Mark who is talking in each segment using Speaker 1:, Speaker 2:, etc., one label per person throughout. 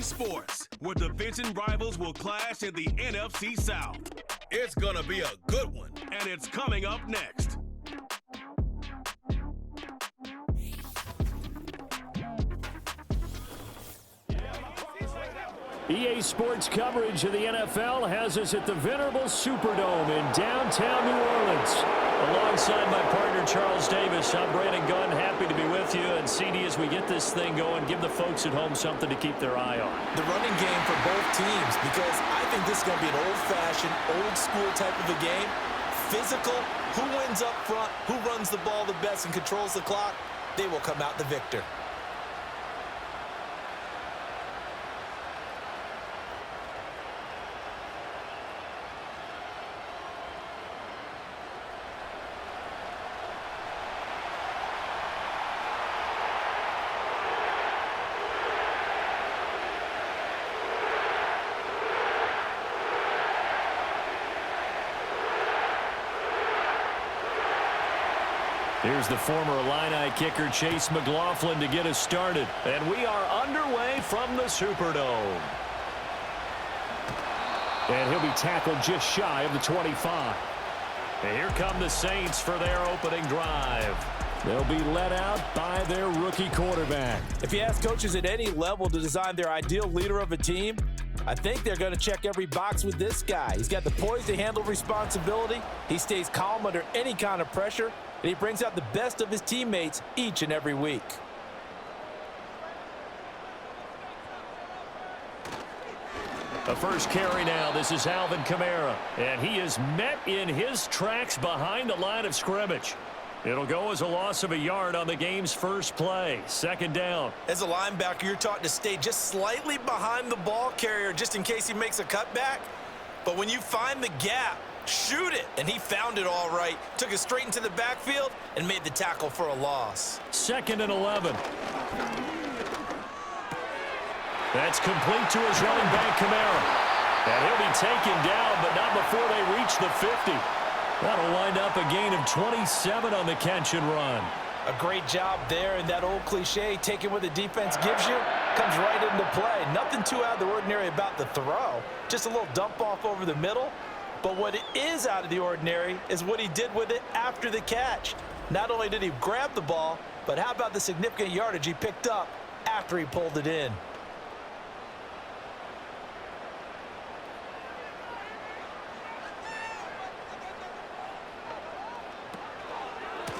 Speaker 1: Sports, where division rivals will clash in the NFC South. It's gonna be a good one, and it's coming up next.
Speaker 2: EA Sports coverage of the NFL has us at the venerable Superdome in downtown New Orleans. Alongside my partner, Charles Davis, I'm Brandon Gunn, happy to be with you. And CD, as we get this thing going, give the folks at home something to keep their eye on.
Speaker 3: The running game for both teams, because I think this is going to be an old-fashioned, old-school type of a game. Physical, who wins up front, who runs the ball the best and controls the clock, they will come out the victor.
Speaker 2: Here's the former Illini kicker, Chase McLaughlin, to get us started. And we are underway from the Superdome. And he'll be tackled just shy of the 25. And here come the Saints for their opening drive. They'll be led out by their rookie quarterback.
Speaker 3: If you ask coaches at any level to design their ideal leader of a team, I think they're going to check every box with this guy. He's got the poise to handle responsibility. He stays calm under any kind of pressure. And he brings out the best of his teammates each and every week.
Speaker 2: The first carry now. This is Alvin Kamara. And he is met in his tracks behind the line of scrimmage. It'll go as a loss of a yard on the game's first play. Second down.
Speaker 3: As a linebacker, you're taught to stay just slightly behind the ball carrier just in case he makes a cutback. But when you find the gap, shoot it. And he found it all right. Took it straight into the backfield and made the tackle for a loss.
Speaker 2: 2nd and 11. That's complete to his running back, Kamara. And he'll be taken down, but not before they reach the 50. That'll wind up a gain of 27 on the catch and run.
Speaker 3: A great job there, and that old cliche, taking what the defense gives you, comes right into play. Nothing too out of the ordinary about the throw. Just a little dump off over the middle. But what it is out of the ordinary is what he did with it after the catch. Not only did he grab the ball, but how about the significant yardage he picked up after he pulled it in?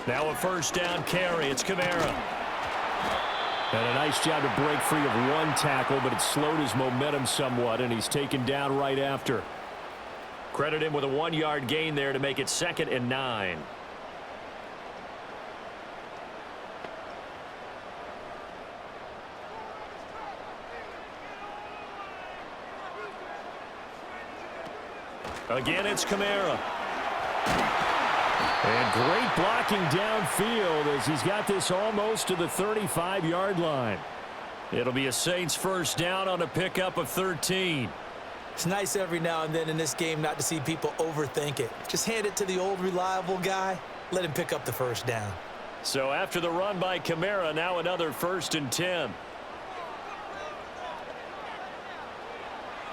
Speaker 2: Now a first down carry. It's Kamara. And a nice job to break free of one tackle, but it slowed his momentum somewhat, and he's taken down right after. Credit him with a 1-yard gain there to make it 2nd and 9. Again, it's Kamara. And great blocking downfield as he's got this almost to the 35-yard line. It'll be a Saints first down on a pickup of 13.
Speaker 3: It's nice every now and then in this game not to see people overthink it. Just hand it to the old reliable guy. Let him pick up the first down.
Speaker 2: So after the run by Kamara, now another 1st and 10.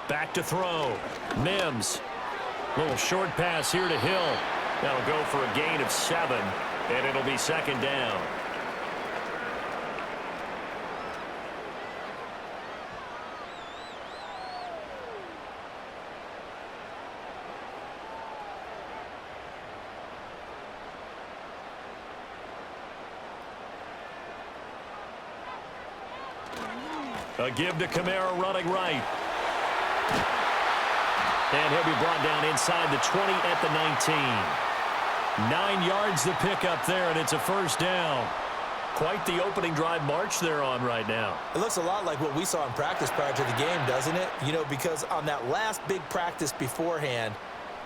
Speaker 2: Back to throw. Mims. Little short pass here to Hill. That'll go for a gain of 7, and it'll be 2nd down. A give to Kamara running right. And he'll be brought down inside the 20 at the 19. 9 yards the pickup there, and it's a first down. Quite the opening drive march they're on right now.
Speaker 3: It looks a lot like what we saw in practice prior to the game, doesn't it? You know, because on that last big practice beforehand,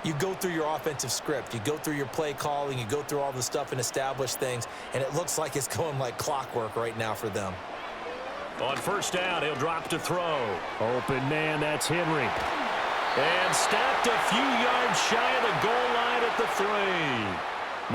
Speaker 3: you go through your offensive script. You go through your play calling. You go through all the stuff and establish things, and it looks like it's going like clockwork right now for them.
Speaker 2: On first down, he'll drop to throw. Open man, that's Henry. And stopped a few yards shy of the goal line at the 3.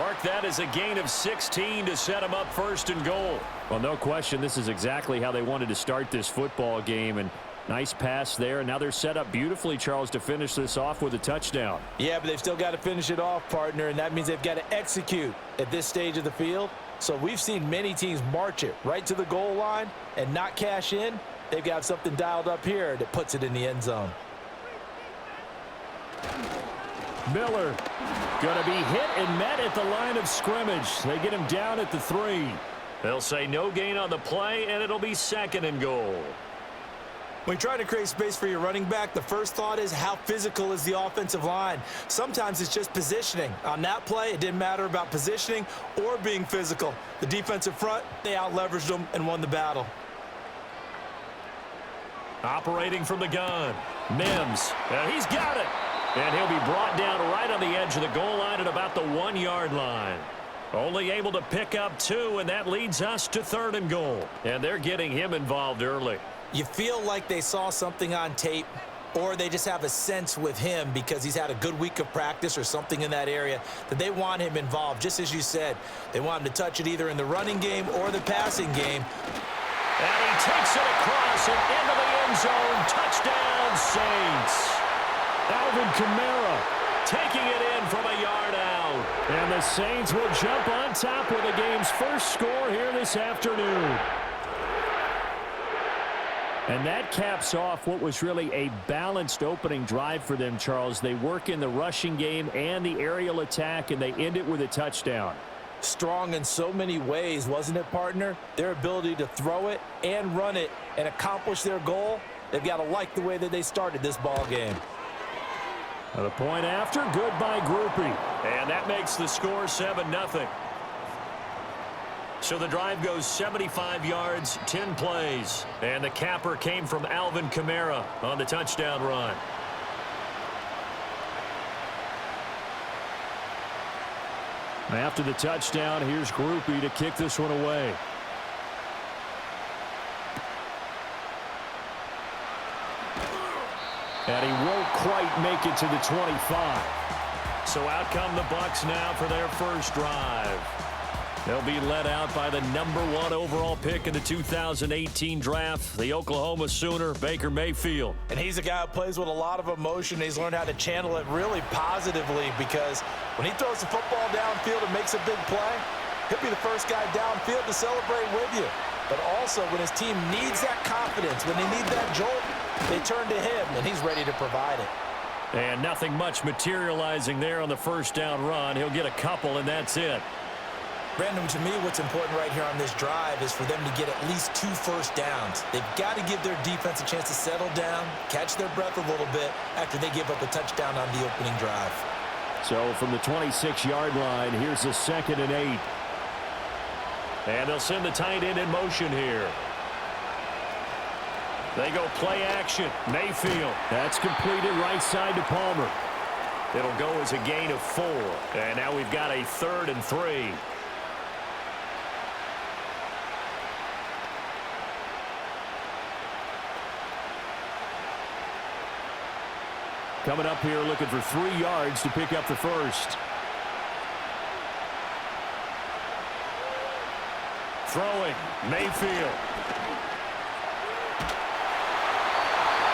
Speaker 2: Mark that as a gain of 16 to set him up 1st and goal. Well, no question, this is exactly how they wanted to start this football game. And Nice pass there, and now they're set up beautifully, Charles, to finish this off with a touchdown.
Speaker 3: Yeah, but they've still got to finish it off, partner, and that means they've got to execute at this stage of the field. So we've seen many teams march it right to the goal line and not cash in. They've got something dialed up here that puts it in the end zone.
Speaker 2: Miller going to be hit and met at the line of scrimmage. They get him down at the 3. They'll say no gain on the play, and it'll be 2nd and goal.
Speaker 3: When you're trying to create space for your running back, the first thought is how physical is the offensive line. Sometimes it's just positioning. On that play, it didn't matter about positioning or being physical. The defensive front, they out-leveraged them and won the battle.
Speaker 2: Operating from the gun, Mims, and he's got it. And he'll be brought down right on the edge of the goal line at about the 1-yard line. Only able to pick up 2, and that leads us to 3rd and goal. And they're getting him involved early.
Speaker 3: You feel like they saw something on tape, or they just have a sense with him because he's had a good week of practice or something in that area that they want him involved. Just as you said, they want him to touch it either in the running game or the passing game.
Speaker 2: And he takes it across and into the end zone. Touchdown, Saints. Alvin Kamara taking it in from a yard out. And the Saints will jump on top with the game's first score here this afternoon. And that caps off what was really a balanced opening drive for them, Charles. They work in the rushing game and the aerial attack, and they end it with a touchdown.
Speaker 3: Strong in so many ways, wasn't it, partner? Their ability to throw it and run it and accomplish their goal, they've got to like the way that they started this ball game.
Speaker 2: The point after, good by Groupie. And that makes the score 7-0. So the drive goes 75 yards, 10 plays. And the capper came from Alvin Kamara on the touchdown run. After the touchdown, here's Groupie to kick this one away. And he won't quite make it to the 25. So out come the Bucs now for their first drive. They'll be led out by the #1 overall pick in the 2018 draft, the Oklahoma Sooner, Baker Mayfield.
Speaker 3: And he's a guy who plays with a lot of emotion. He's learned how to channel it really positively because when he throws the football downfield and makes a big play, he'll be the first guy downfield to celebrate with you. But also when his team needs that confidence, when they need that jolt, they turn to him, and he's ready to provide it.
Speaker 2: And nothing much materializing there on the first down run. He'll get a couple, and that's it.
Speaker 3: Brandon, to me, what's important right here on this drive is for them to get at least 2 first downs. They've got to give their defense a chance to settle down, catch their breath a little bit after they give up a touchdown on the opening drive.
Speaker 2: So from the 26-yard line, here's a 2nd and 8. And they'll send the tight end in motion here. They go play action. Mayfield. That's completed right side to Palmer. It'll go as a gain of 4. And now we've got a 3rd and 3. Coming up here looking for 3 yards to pick up the first. Throwing. Mayfield.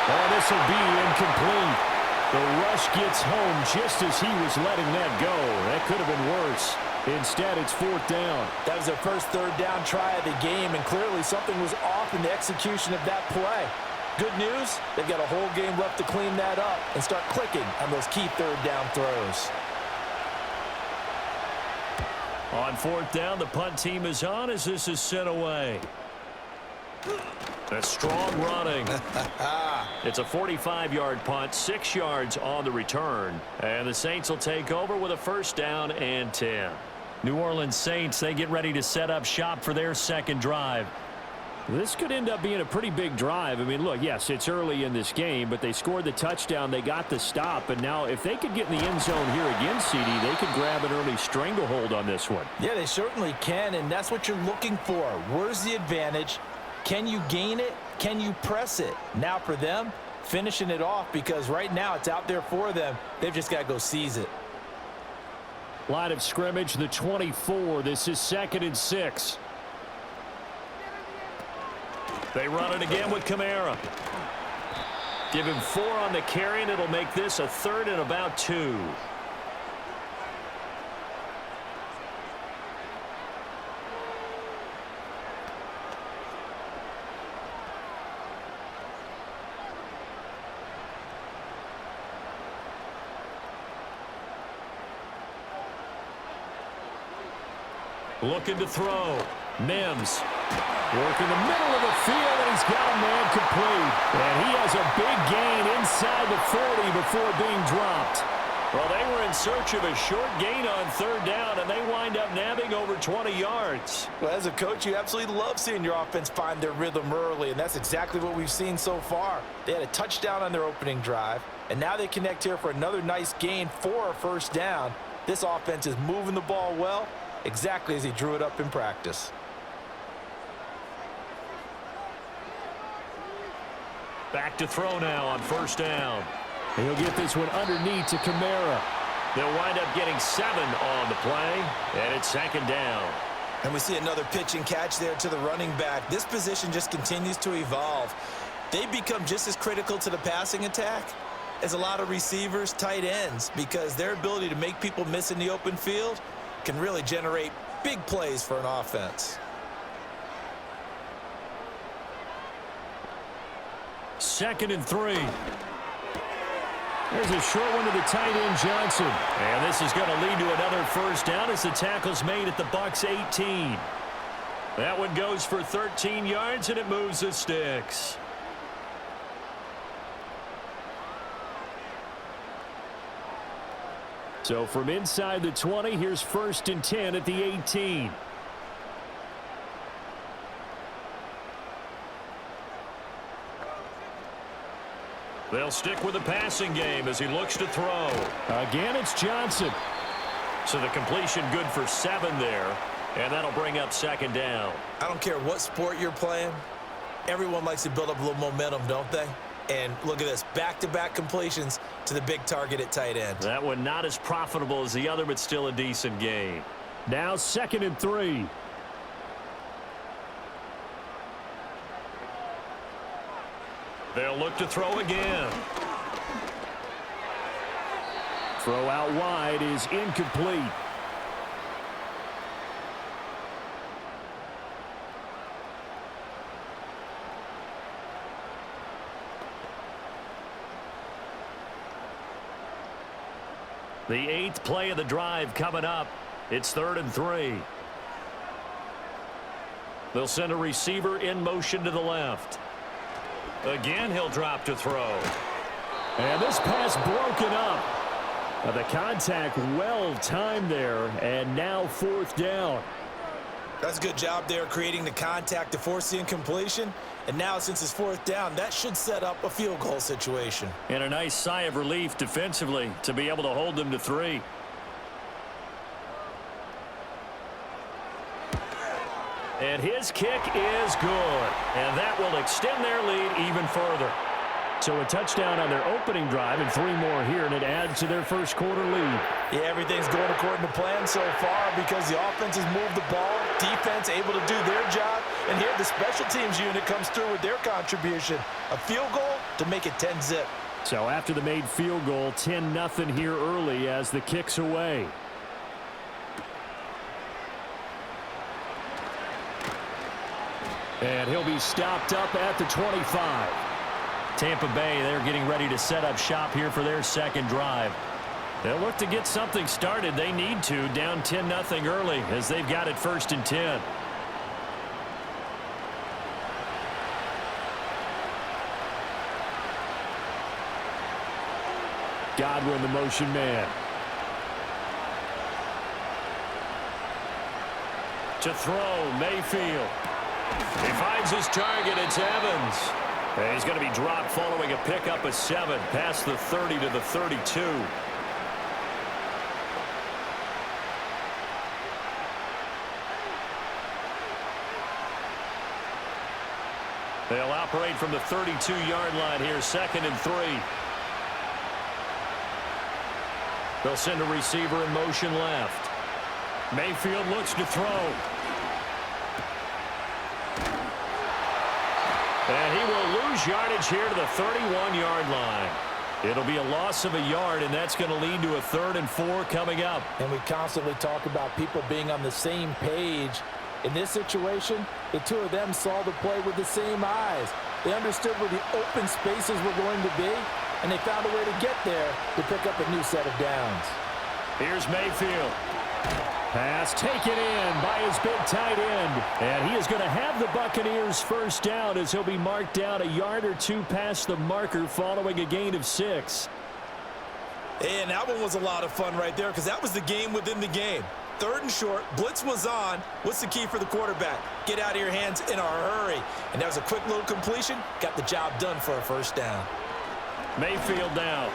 Speaker 2: Oh, this will be incomplete. The rush gets home just as he was letting that go. That could have been worse. Instead, it's 4th down.
Speaker 3: That was their first 3rd down try of the game, and clearly something was off in the execution of that play. Good news, they've got a whole game left to clean that up and start clicking on those key 3rd down throws.
Speaker 2: On 4th down, the punt team is on as this is sent away. A strong running. It's a 45-yard punt, 6 yards on the return. And the Saints will take over with a 1st down and 10. New Orleans Saints, they get ready to set up shop for their 2nd drive. This could end up being a pretty big drive. I mean, look, yes, it's early in this game, but they scored the touchdown. They got the stop. And now if they could get in the end zone here again, CD, they could grab an early stranglehold on this one.
Speaker 3: Yeah, they certainly can, and that's what you're looking for. Where's the advantage? Can you gain it? Can you press it? Now for them, finishing it off because right now it's out there for them. They've just got to go seize it.
Speaker 2: Line of scrimmage, the 24. This is 2nd and 6. They run it again with Kamara. Give him 4 on the carry, and it'll make this a 3rd and about 2. Looking to throw. Mims. Work in the middle of the field, and he's got a man complete. And he has a big gain inside the 40 before being dropped. Well, they were in search of a short gain on 3rd down, and they wind up nabbing over 20 yards.
Speaker 3: Well, as a coach, you absolutely love seeing your offense find their rhythm early, and that's exactly what we've seen so far. They had a touchdown on their opening drive, and now they connect here for another nice gain for a 1st down. This offense is moving the ball well, exactly as he drew it up in practice.
Speaker 2: Back to throw now on 1st down. He'll get this one underneath to Kamara. They'll wind up getting 7 on the play, and it's 2nd down.
Speaker 3: And we see another pitch and catch there to the running back. This position just continues to evolve. They become just as critical to the passing attack as a lot of receivers, tight ends, because their ability to make people miss in the open field can really generate big plays for an offense.
Speaker 2: 2nd and 3. There's a short one to the tight end, Johnson. And this is going to lead to another 1st down as the tackle's made at the Bucs 18. That one goes for 13 yards, and it moves the sticks. So from inside the 20, here's 1st and 10 at the 18. They'll stick with the passing game as he looks to throw. Again, it's Johnson. So the completion good for 7 there, and that'll bring up 2nd down.
Speaker 3: I don't care what sport you're playing. Everyone likes to build up a little momentum, don't they? And look at this, back-to-back completions to the big target at tight end.
Speaker 2: That one not as profitable as the other, but still a decent gain. Now 2nd and 3. They'll look to throw again. Throw out wide is incomplete. The 8th play of the drive coming up. It's 3rd and 3. They'll send a receiver in motion to the left. Again, he'll drop to throw. And this pass broken up. The contact well timed there, and now 4th down.
Speaker 3: That's a good job there creating the contact to force the incompletion. And now since it's 4th down, that should set up a field goal situation.
Speaker 2: And a nice sigh of relief defensively to be able to hold them to 3. And his kick is good. And that will extend their lead even further. So a touchdown on their opening drive and 3 more here, and it adds to their 1st quarter lead.
Speaker 3: Yeah, everything's going according to plan so far because the offense has moved the ball, defense able to do their job, and here the special teams unit comes through with their contribution. A field goal to make it 10-zip.
Speaker 2: So after the made field goal, 10-0 here early as the kick's away. And he'll be stopped up at the 25. Tampa Bay, they're getting ready to set up shop here for their 2nd drive. They'll look to get something started. They need to, down 10-0 early as they've got it 1st and 10. Godwin, the motion man. To throw, Mayfield. He finds his target. It's Evans. And he's going to be dropped following a pickup of 7 past the 30 to the 32. They'll operate from the 32-yard line here, 2nd and 3. They'll send a receiver in motion left. Mayfield looks to throw. And he will lose lose yardage here to the 31-yard line. It'll be a loss of a yard, and that's going to lead to a 3rd and 4 coming up.
Speaker 3: And we constantly talk about people being on the same page. In this situation, the two of them saw the play with the same eyes. They understood where the open spaces were going to be, and they found a way to get there to pick up a new set of downs.
Speaker 2: Here's Mayfield. Pass taken in by his big tight end. And he is going to have the Buccaneers first down as he'll be marked down a yard or two past the marker following a gain of 6.
Speaker 3: And that one was a lot of fun right there because that was the game within the game. 3rd and short, blitz was on. What's the key for the quarterback? Get out of your hands in a hurry. And that was a quick little completion. Got the job done for a first down.
Speaker 2: Mayfield down.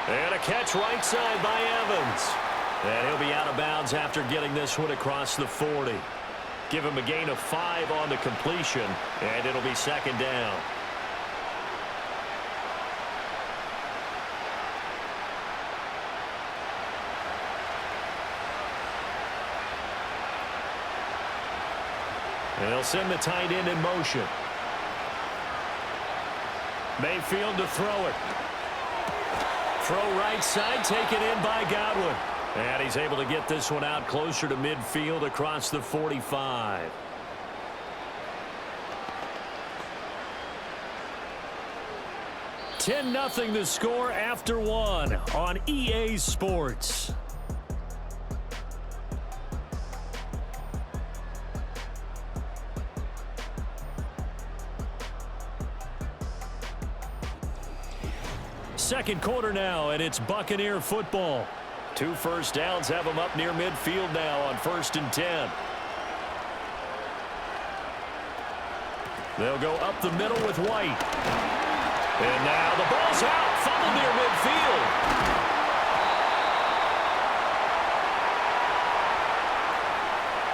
Speaker 2: And a catch right side by Evans. And he'll be out of bounds after getting this one across the 40. Give him a gain of 5 on the completion, and it'll be 2nd down. And they'll send the tight end in motion. Mayfield to throw it. Throw right side, taken in by Godwin. And he's able to get this one out closer to midfield across the 45. (10-0) the score after 1 on EA Sports. Second quarter now, and it's Buccaneer football. 2 first downs have them up near midfield now on 1st and 10. They'll go up the middle with White. And now the ball's out, fumbled near midfield.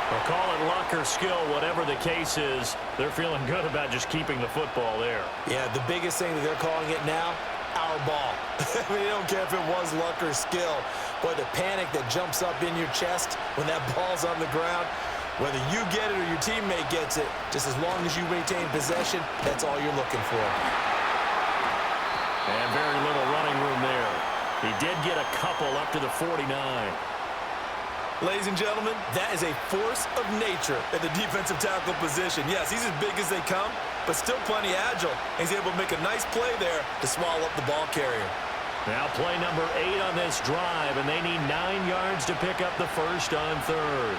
Speaker 2: They'll call it luck or skill, whatever the case is. They're feeling good about just keeping the football there.
Speaker 3: Yeah, the biggest thing that they're calling it now, our ball. I mean, they don't care if it was luck or skill. Boy, the panic that jumps up in your chest when that ball's on the ground, whether you get it or your teammate gets it, just as long as you maintain possession, that's all you're looking for.
Speaker 2: And very little running room there. He did get a couple up to the 49.
Speaker 3: Ladies and gentlemen, that is a force of nature at the defensive tackle position. Yes, he's as big as they come, but still plenty agile. He's able to make a nice play there to swallow up the ball carrier.
Speaker 2: Now play number 8 on this drive, and they need 9 yards to pick up the first on 3rd.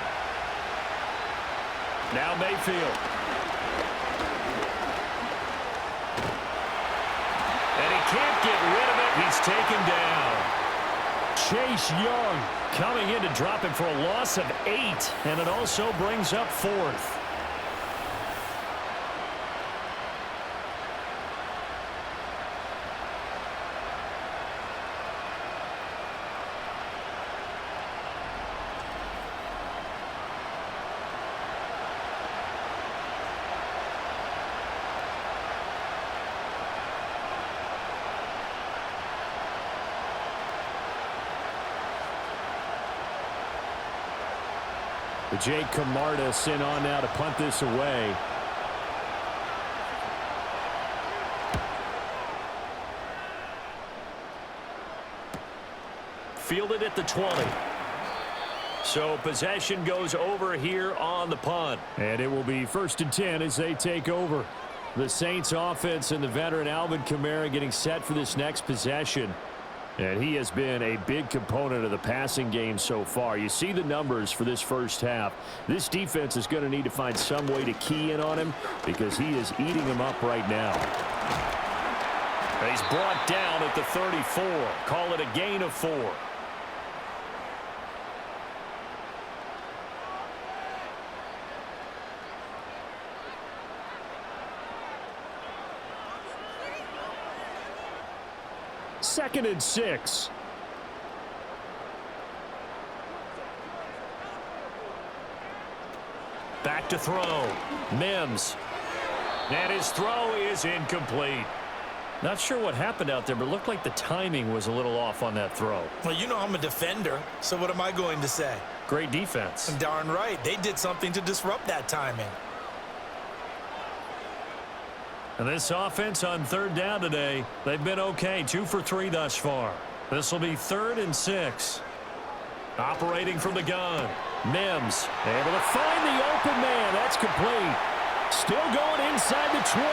Speaker 2: Now Mayfield. And he can't get rid of it. He's taken down. Chase Young coming in to drop him for a loss of 8, and it also brings up 4th. Jake Camarda sent on now to punt this away. Fielded at the 20. So possession goes over here on the punt. And it will be 1st and 10 as they take over. The Saints offense and the veteran Alvin Kamara getting set for this next possession. And he has been a big component of the passing game so far. You see the numbers for this first half. This defense is going to need to find some way to key in on him because he is eating them up right now. And he's brought down at the 34. Call it a gain of 4. Second and 6. Back to throw. Mims. And his throw is incomplete. Not sure what happened out there, but it looked like the timing was a little off on that throw.
Speaker 3: Well, you know I'm a defender, so what am I going to say?
Speaker 2: Great defense.
Speaker 3: Darn right. They did something to disrupt that timing.
Speaker 2: And this offense on third down today, they've been okay. 2 for 3 thus far. This will be 3rd and 6. Operating from the gun. Mims able to find the open man. That's complete. Still going inside the 20.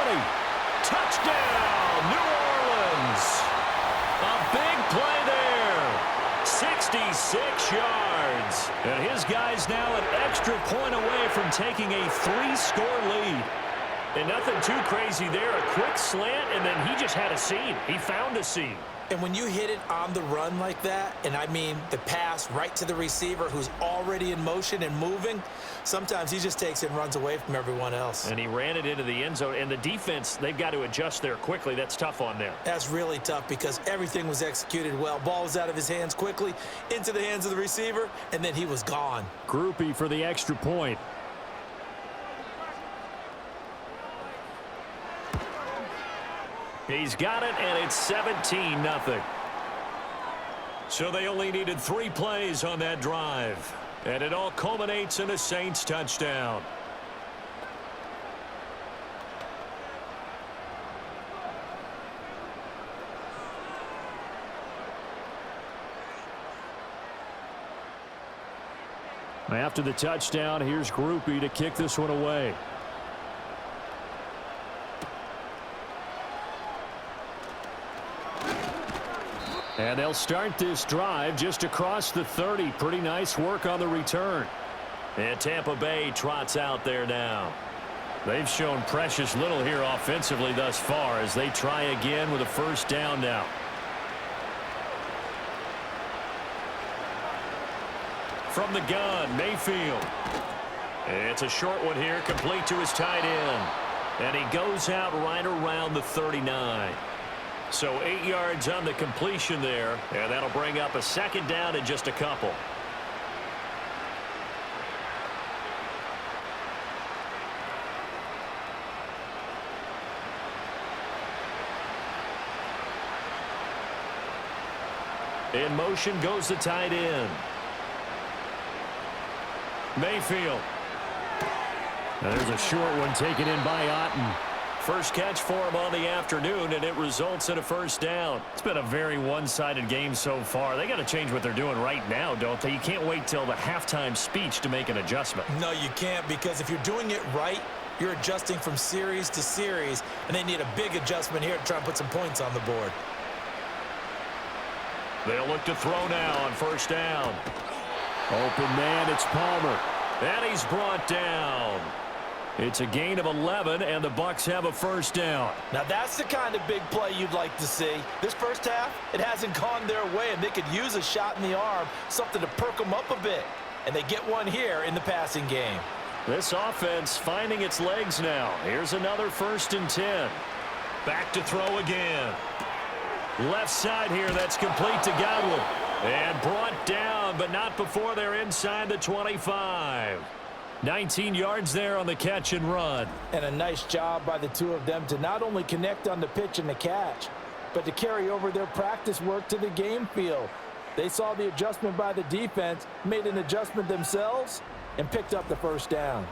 Speaker 2: Touchdown, New Orleans. A big play there. 66 yards. And his guy's now an extra point away from taking a 3-score lead. And nothing too crazy there. A quick slant, and then he just had a seam. He found a seam.
Speaker 3: And when you hit it on the run like that, and I mean the pass right to the receiver who's already in motion and moving, sometimes he just takes it and runs away from everyone else.
Speaker 2: And he ran it into the end zone. And the defense, they've got to adjust there quickly. That's tough on them.
Speaker 3: That's really tough because everything was executed well. Ball was out of his hands quickly, into the hands of the receiver, and then he was gone.
Speaker 2: Groupie for the extra point. He's got it, and it's 17-0. So they only needed 3 plays on that drive. And it all culminates in a Saints touchdown. After the touchdown, here's Groupie to kick this one away. And they'll start this drive just across the 30. Pretty nice work on the return. And Tampa Bay trots out there now. They've shown precious little here offensively thus far as they try again with a first down now. From the gun, Mayfield. It's a short one here, complete to his tight end. And he goes out right around the 39. So 8 yards on the completion there, and that'll bring up a second down in just a couple. In motion goes the tight end. Mayfield. And there's a short one taken in by Otten. First catch for him on the afternoon, and it results in a first down. It's been a very one-sided game so far. They got to change what they're doing right now, don't they? You can't wait till the halftime speech to make an adjustment.
Speaker 3: No, you can't, because if you're doing it right, you're adjusting from series to series, and they need a big adjustment here to try and put some points on the board.
Speaker 2: They'll look to throw now on first down. Open man, it's Palmer. And he's brought down. It's a gain of 11, and the Bucs have a first down.
Speaker 3: Now, that's the kind of big play you'd like to see. This first half, it hasn't gone their way, and they could use a shot in the arm, something to perk them up a bit. And they get one here in the passing game.
Speaker 2: This offense finding its legs now. Here's another 1st and 10. Back to throw again. Left side here, that's complete to Godwin. And brought down, but not before they're inside the 25. 19 yards there on the catch and run.
Speaker 3: And a nice job by the two of them to not only connect on the pitch and the catch, but to carry over their practice work to the game field. They saw the adjustment by the defense, made an adjustment themselves, and picked up the first down.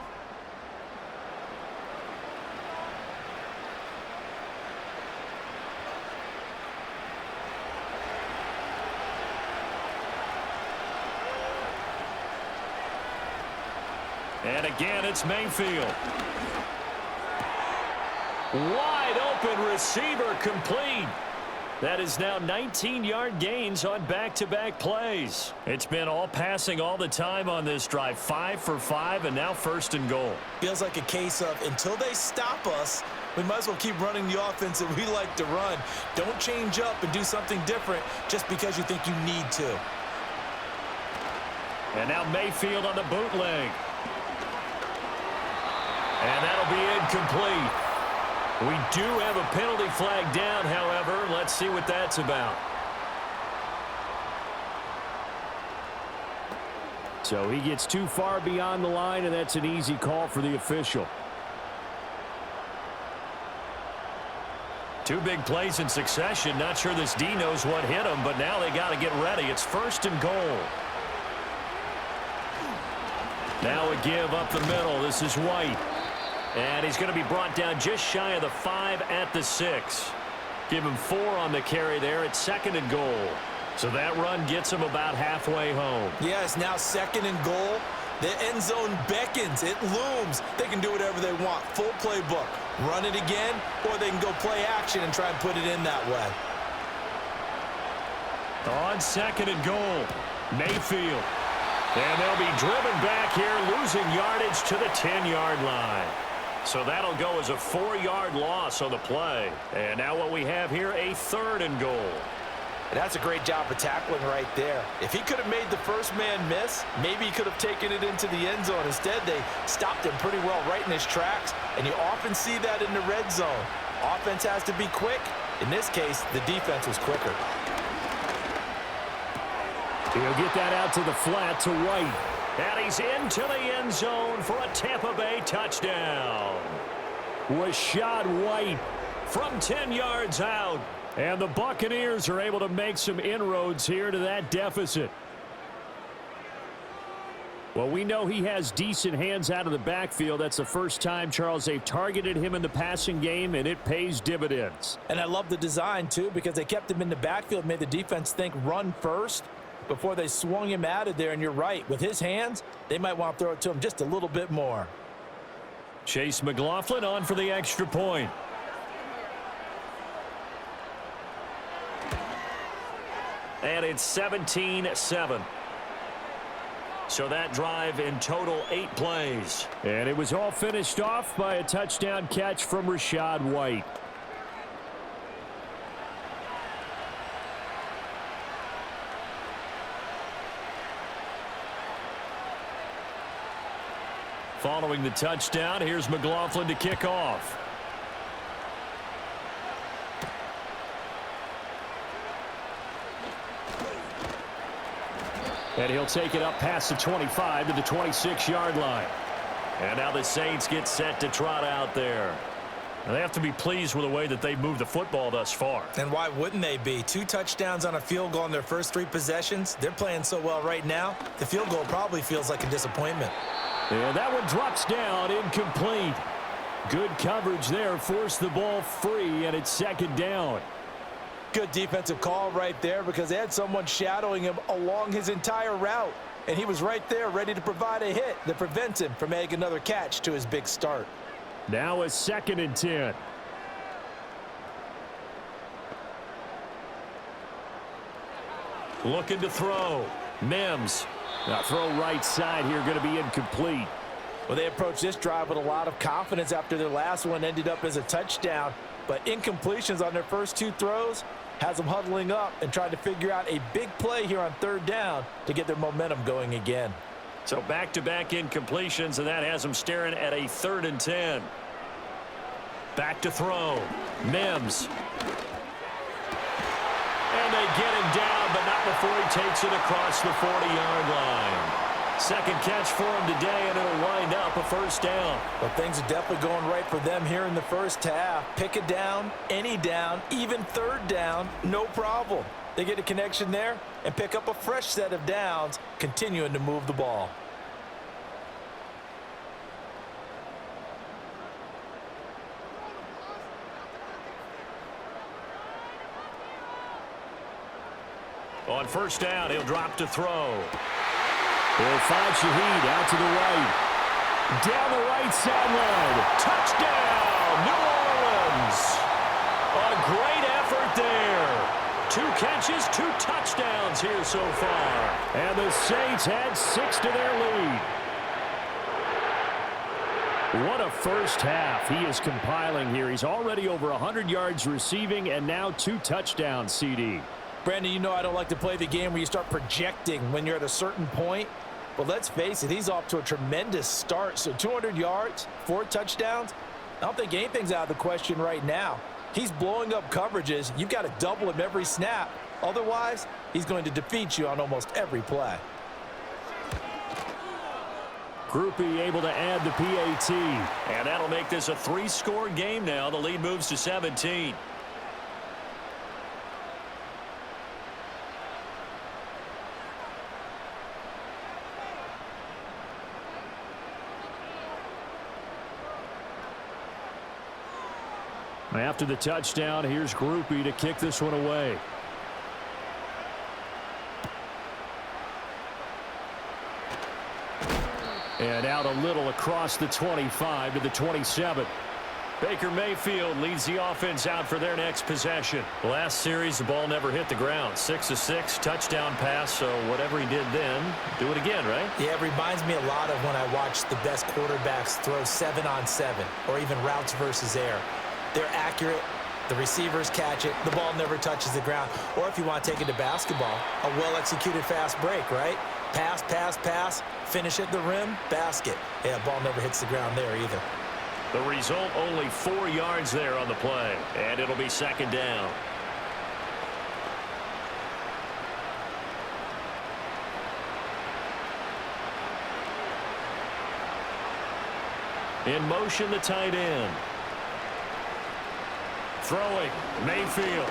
Speaker 2: And again, it's Mayfield. Wide open receiver complete. That is now 19-yard gains on back-to-back plays. It's been all passing all the time on this drive. 5 for 5, and now 1st and goal.
Speaker 3: Feels like a case of until they stop us, we might as well keep running the offense that we like to run. Don't change up and do something different just because you think you need to.
Speaker 2: And now Mayfield on the bootleg. And that'll be incomplete. We do have a penalty flag down, however. Let's see what that's about. So he gets too far beyond the line, and that's an easy call for the official. 2 big plays in succession. Not sure this D knows what hit him, but now they got to get ready. It's 1st and goal. Now a give up the middle. This is White. And he's going to be brought down just shy of the 5 at the 6. Give him 4 on the carry there at 2nd and goal. So that run gets him about halfway home.
Speaker 3: Yeah, it's now 2nd and goal. The end zone beckons. It looms. They can do whatever they want. Full playbook. Run it again, or they can go play action and try and put it in that way.
Speaker 2: On 2nd and goal, Mayfield. And they'll be driven back here, losing yardage to the 10-yard line. So that'll go as a 4-yard loss on the play. And now what we have here, a 3rd and goal.
Speaker 3: And that's a great job of tackling right there. If he could have made the first man miss, maybe he could have taken it into the end zone. Instead, they stopped him pretty well right in his tracks, and you often see that in the red zone. Offense has to be quick. In this case, the defense was quicker.
Speaker 2: He'll get that out to the flat to White. And he's into the end zone for a Tampa Bay touchdown. Rachaad White from 10 yards out. And the Buccaneers are able to make some inroads here to that deficit. Well, we know he has decent hands out of the backfield. That's the first time, Charles, they've targeted him in the passing game, and it pays dividends.
Speaker 3: And I love the design, too, because they kept him in the backfield, made the defense think run first before they swung him out of there. And you're right, with his hands, they might want to throw it to him just a little bit more.
Speaker 2: Chase McLaughlin on for the extra point. And it's 17-7. So that drive in total 8 plays. And it was all finished off by a touchdown catch from Rachaad White. Following the touchdown, here's McLaughlin to kick off. And he'll take it up past the 25 to the 26-yard line. And now the Saints get set to trot out there. Now they have to be pleased with the way that they've moved the football thus far.
Speaker 3: And why wouldn't they be? 2 touchdowns on a field goal in their first 3 possessions. They're playing so well right now, the field goal probably feels like a disappointment.
Speaker 2: And that one drops down, incomplete. Good coverage there, forced the ball free, and it's 2nd down.
Speaker 3: Good defensive call right there because they had someone shadowing him along his entire route. And he was right there ready to provide a hit that prevents him from making another catch to his big start.
Speaker 2: Now a 2nd and 10. Looking to throw. Mims. Now throw right side here, going to be incomplete.
Speaker 3: Well, they approached this drive with a lot of confidence after their last one ended up as a touchdown. But incompletions on their first 2 throws has them huddling up and trying to figure out a big play here on 3rd down to get their momentum going again.
Speaker 2: So back-to-back incompletions, and that has them staring at a 3rd and 10. Back to throw. Mims. And they get him down, but not before he takes it across the 40-yard line. 2nd catch for him today, and it'll wind up a 1st down.
Speaker 3: Well, things are definitely going right for them here in the first half. Pick a down, any down, even 3rd down, no problem. They get a connection there and pick up a fresh set of downs, continuing to move the ball.
Speaker 2: On 1st down, he'll drop to throw. He'll find Shaheed out to the right. Down the right sideline. Touchdown, New Orleans. A great effort there. 2 catches, 2 touchdowns here so far. And the Saints add 6 to their lead. What a first half he is compiling here. He's already over 100 yards receiving and now 2 touchdowns, CD.
Speaker 3: Brandon, you know I don't like to play the game where you start projecting when you're at a certain point. But let's face it, he's off to a tremendous start. So 200 yards, 4 touchdowns. I don't think anything's out of the question right now. He's blowing up coverages. You've got to double him every snap. Otherwise, he's going to defeat you on almost every play.
Speaker 2: Groupie able to add the PAT. And that'll make this a 3-score game now. The lead moves to 17. After the touchdown, here's Groupie to kick this one away. And out a little across the 25 to the 27. Baker Mayfield leads the offense out for their next possession.
Speaker 4: Last series, the ball never hit the ground. 6 of 6, touchdown pass, so whatever he did then, do it again, right?
Speaker 3: Yeah, it reminds me a lot of when I watch the best quarterbacks throw 7-on-7 or even routes versus air. They're accurate. The receivers catch it. The ball never touches the ground. Or if you want to take it to basketball, a well-executed fast break, right? Pass, pass, pass, finish at the rim, basket. Yeah, ball never hits the ground there either.
Speaker 2: The result, only 4 yards there on the play, and it'll be second down. In motion, the tight end. Throwing, Mayfield.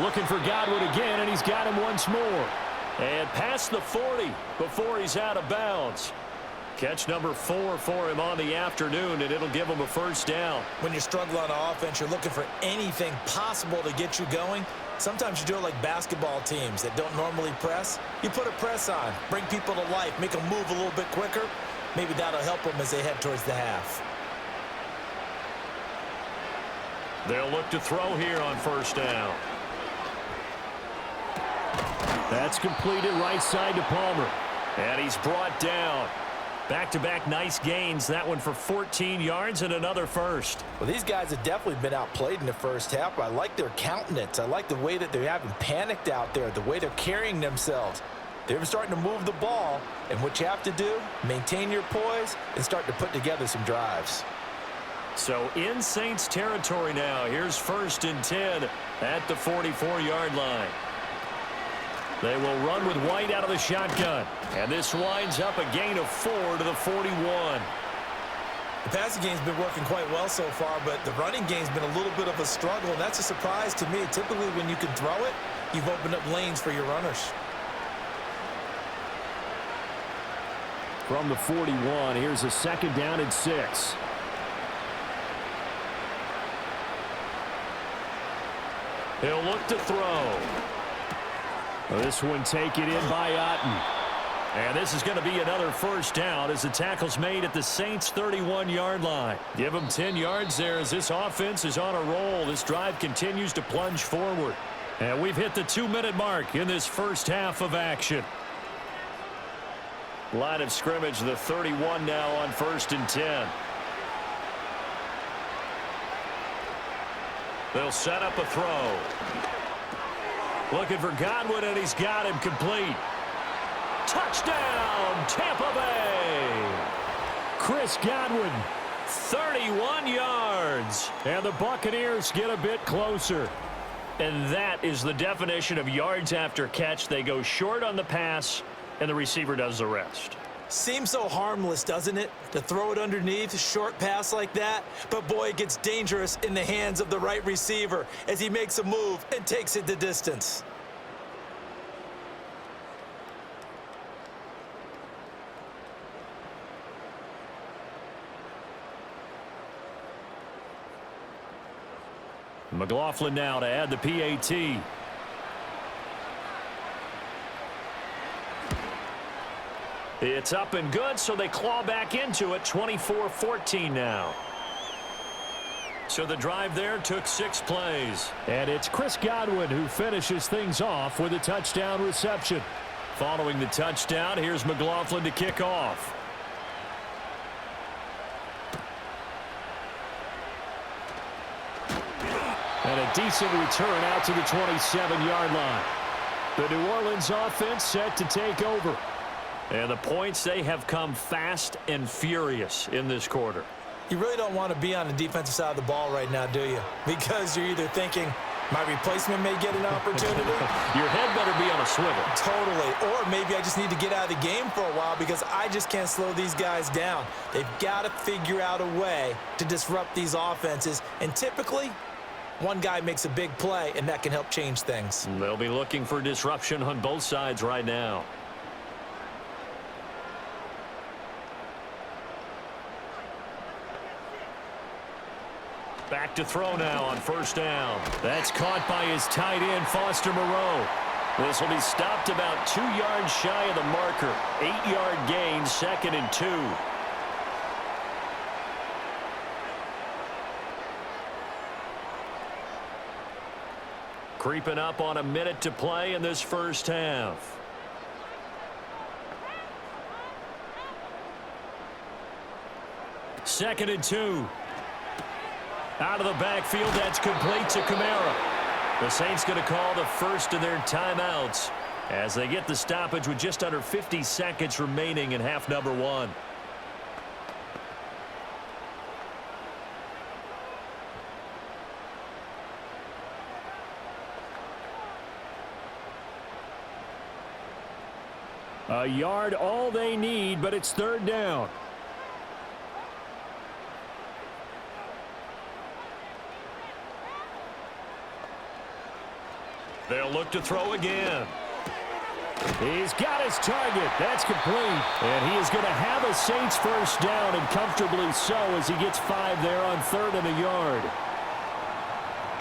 Speaker 2: Looking for Godwin again, and he's got him once more. And past the 40 before he's out of bounds. Catch number 4 for him on the afternoon, and it'll give him a first down.
Speaker 3: When you struggle on offense, you're looking for anything possible to get you going. Sometimes you do it like basketball teams that don't normally press. You put a press on, bring people to life, make them move a little bit quicker. Maybe that'll help them as they head towards the half.
Speaker 2: They'll look to throw here on first down. That's completed right side to Palmer. And he's brought down. Back-to-back nice gains. That one for 14 yards and another first.
Speaker 3: Well, these guys have definitely been outplayed in the first half. I like their countenance. I like the way that they haven't panicked out there, the way they're carrying themselves. They're starting to move the ball, and what you have to do, maintain your poise and start to put together some drives.
Speaker 2: So in Saints territory now. Here's 1st and 10 at the 44-yard line. They will run with White out of the shotgun. And this winds up a gain of 4 to the 41.
Speaker 3: The passing game's been working quite well so far, but the running game's been a little bit of a struggle, and that's a surprise to me. Typically, when you can throw it, you've opened up lanes for your runners.
Speaker 2: From the 41, here's a 2nd down and 6. He'll look to throw. This one taken in by Otten. And this is going to be another first down as the tackle's made at the Saints' 31-yard line. Give them 10 yards there as this offense is on a roll. This drive continues to plunge forward. And we've hit the 2-minute mark in this first half of action. Line of scrimmage, the 31 now on 1st and 10. They'll set up a throw. Looking for Godwin, and he's got him complete. Touchdown, Tampa Bay. Chris Godwin, 31 yards. And the Buccaneers get a bit closer. And that is the definition of yards after catch. They go short on the pass, and the receiver does the rest.
Speaker 3: Seems so harmless, doesn't it? To throw it underneath, a short pass like that. But boy, it gets dangerous in the hands of the right receiver as he makes a move and takes it the distance.
Speaker 2: McLaughlin now to add the PAT. It's up and good, so they claw back into it. 24-14 now. So the drive there took 6 plays. And it's Chris Godwin who finishes things off with a touchdown reception. Following the touchdown, here's McLaughlin to kick off. And a decent return out to the 27-yard line. The New Orleans offense set to take over. And the points, they have come fast and furious in this quarter.
Speaker 3: You really don't want to be on the defensive side of the ball right now, do you? Because you're either thinking, my replacement may get an opportunity.
Speaker 2: Your head better be on a swivel.
Speaker 3: Totally. Or maybe I just need to get out of the game for a while because I just can't slow these guys down. They've got to figure out a way to disrupt these offenses. And typically, one guy makes a big play, and that can help change things.
Speaker 2: They'll be looking for disruption on both sides right now. Back to throw now on first down. That's caught by his tight end, Foster Moreau. This will be stopped about 2 yards shy of the marker. 8-yard gain, 2nd and 2. Creeping up on a minute to play in this first half. Second and 2. Out of the backfield, that's complete to Kamara. The Saints going to call the first of their timeouts as they get the stoppage with just under 50 seconds remaining in half number 1. A yard all they need, but it's third down. They'll look to throw again. He's got his target. That's complete. And he is going to have a Saints first down, and comfortably so, as he gets 5 there on 3rd and a yard.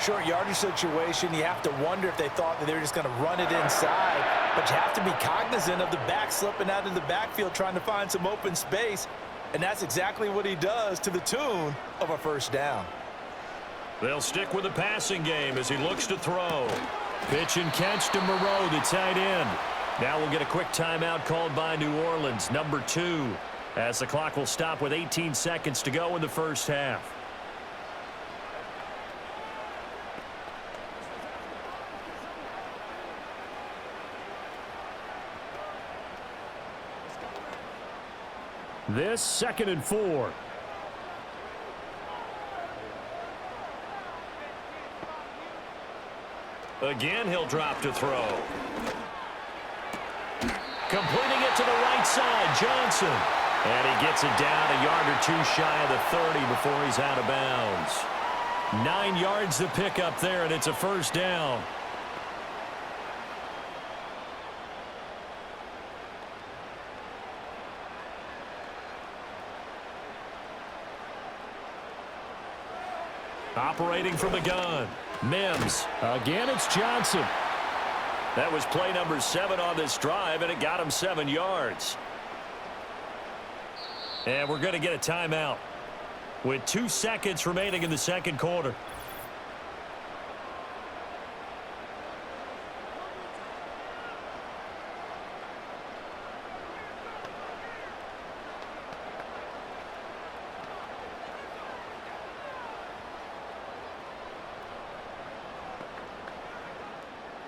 Speaker 3: Short yardage situation, you have to wonder if they thought that they were just going to run it inside. But you have to be cognizant of the back slipping out of the backfield trying to find some open space. And that's exactly what he does, to the tune of a first down.
Speaker 2: They'll stick with the passing game as he looks to throw. Pitch and catch to Moreau, the tight end. Now we'll get a quick timeout called by New Orleans, number 2, as the clock will stop with 18 seconds to go in the first half. This 2nd and 4. Again, he'll drop to throw. Completing it to the right side, Johnson. And he gets it down a yard or 2 shy of the 30 before he's out of bounds. 9 yards to pick up there, and it's a first down. Operating from the gun, Mims. Again, it's Johnson. That was play number 7 on this drive, and it got him 7 yards. And we're going to get a timeout with 2 seconds remaining in the second quarter.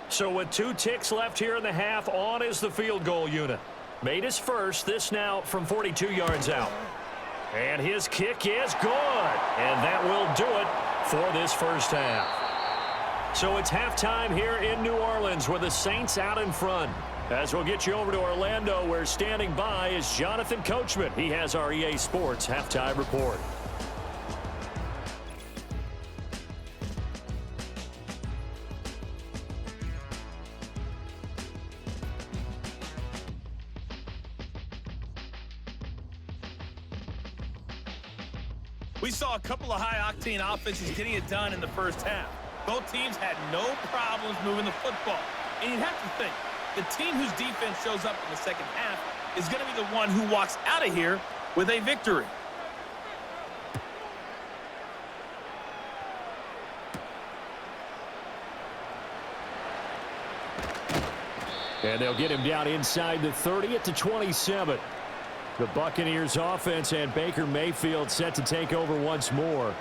Speaker 2: So with 2 ticks left here in the half, on is the field goal unit. Made his first, this now from 42 yards out. And his kick is good. And that will do it for this first half. So it's halftime here in New Orleans with the Saints out in front. As we'll get you over to Orlando, where standing by is Jonathan Coachman. He has our EA Sports halftime report.
Speaker 5: We saw a couple of high-octane offenses getting it done in the first half. Both teams had no problems moving the football. And you'd have to think, the team whose defense shows up in the second half is going to be the one who walks out of here with a victory.
Speaker 2: And they'll get him down inside the 30 at the 27. The Buccaneers offense and Baker Mayfield set to take over once more.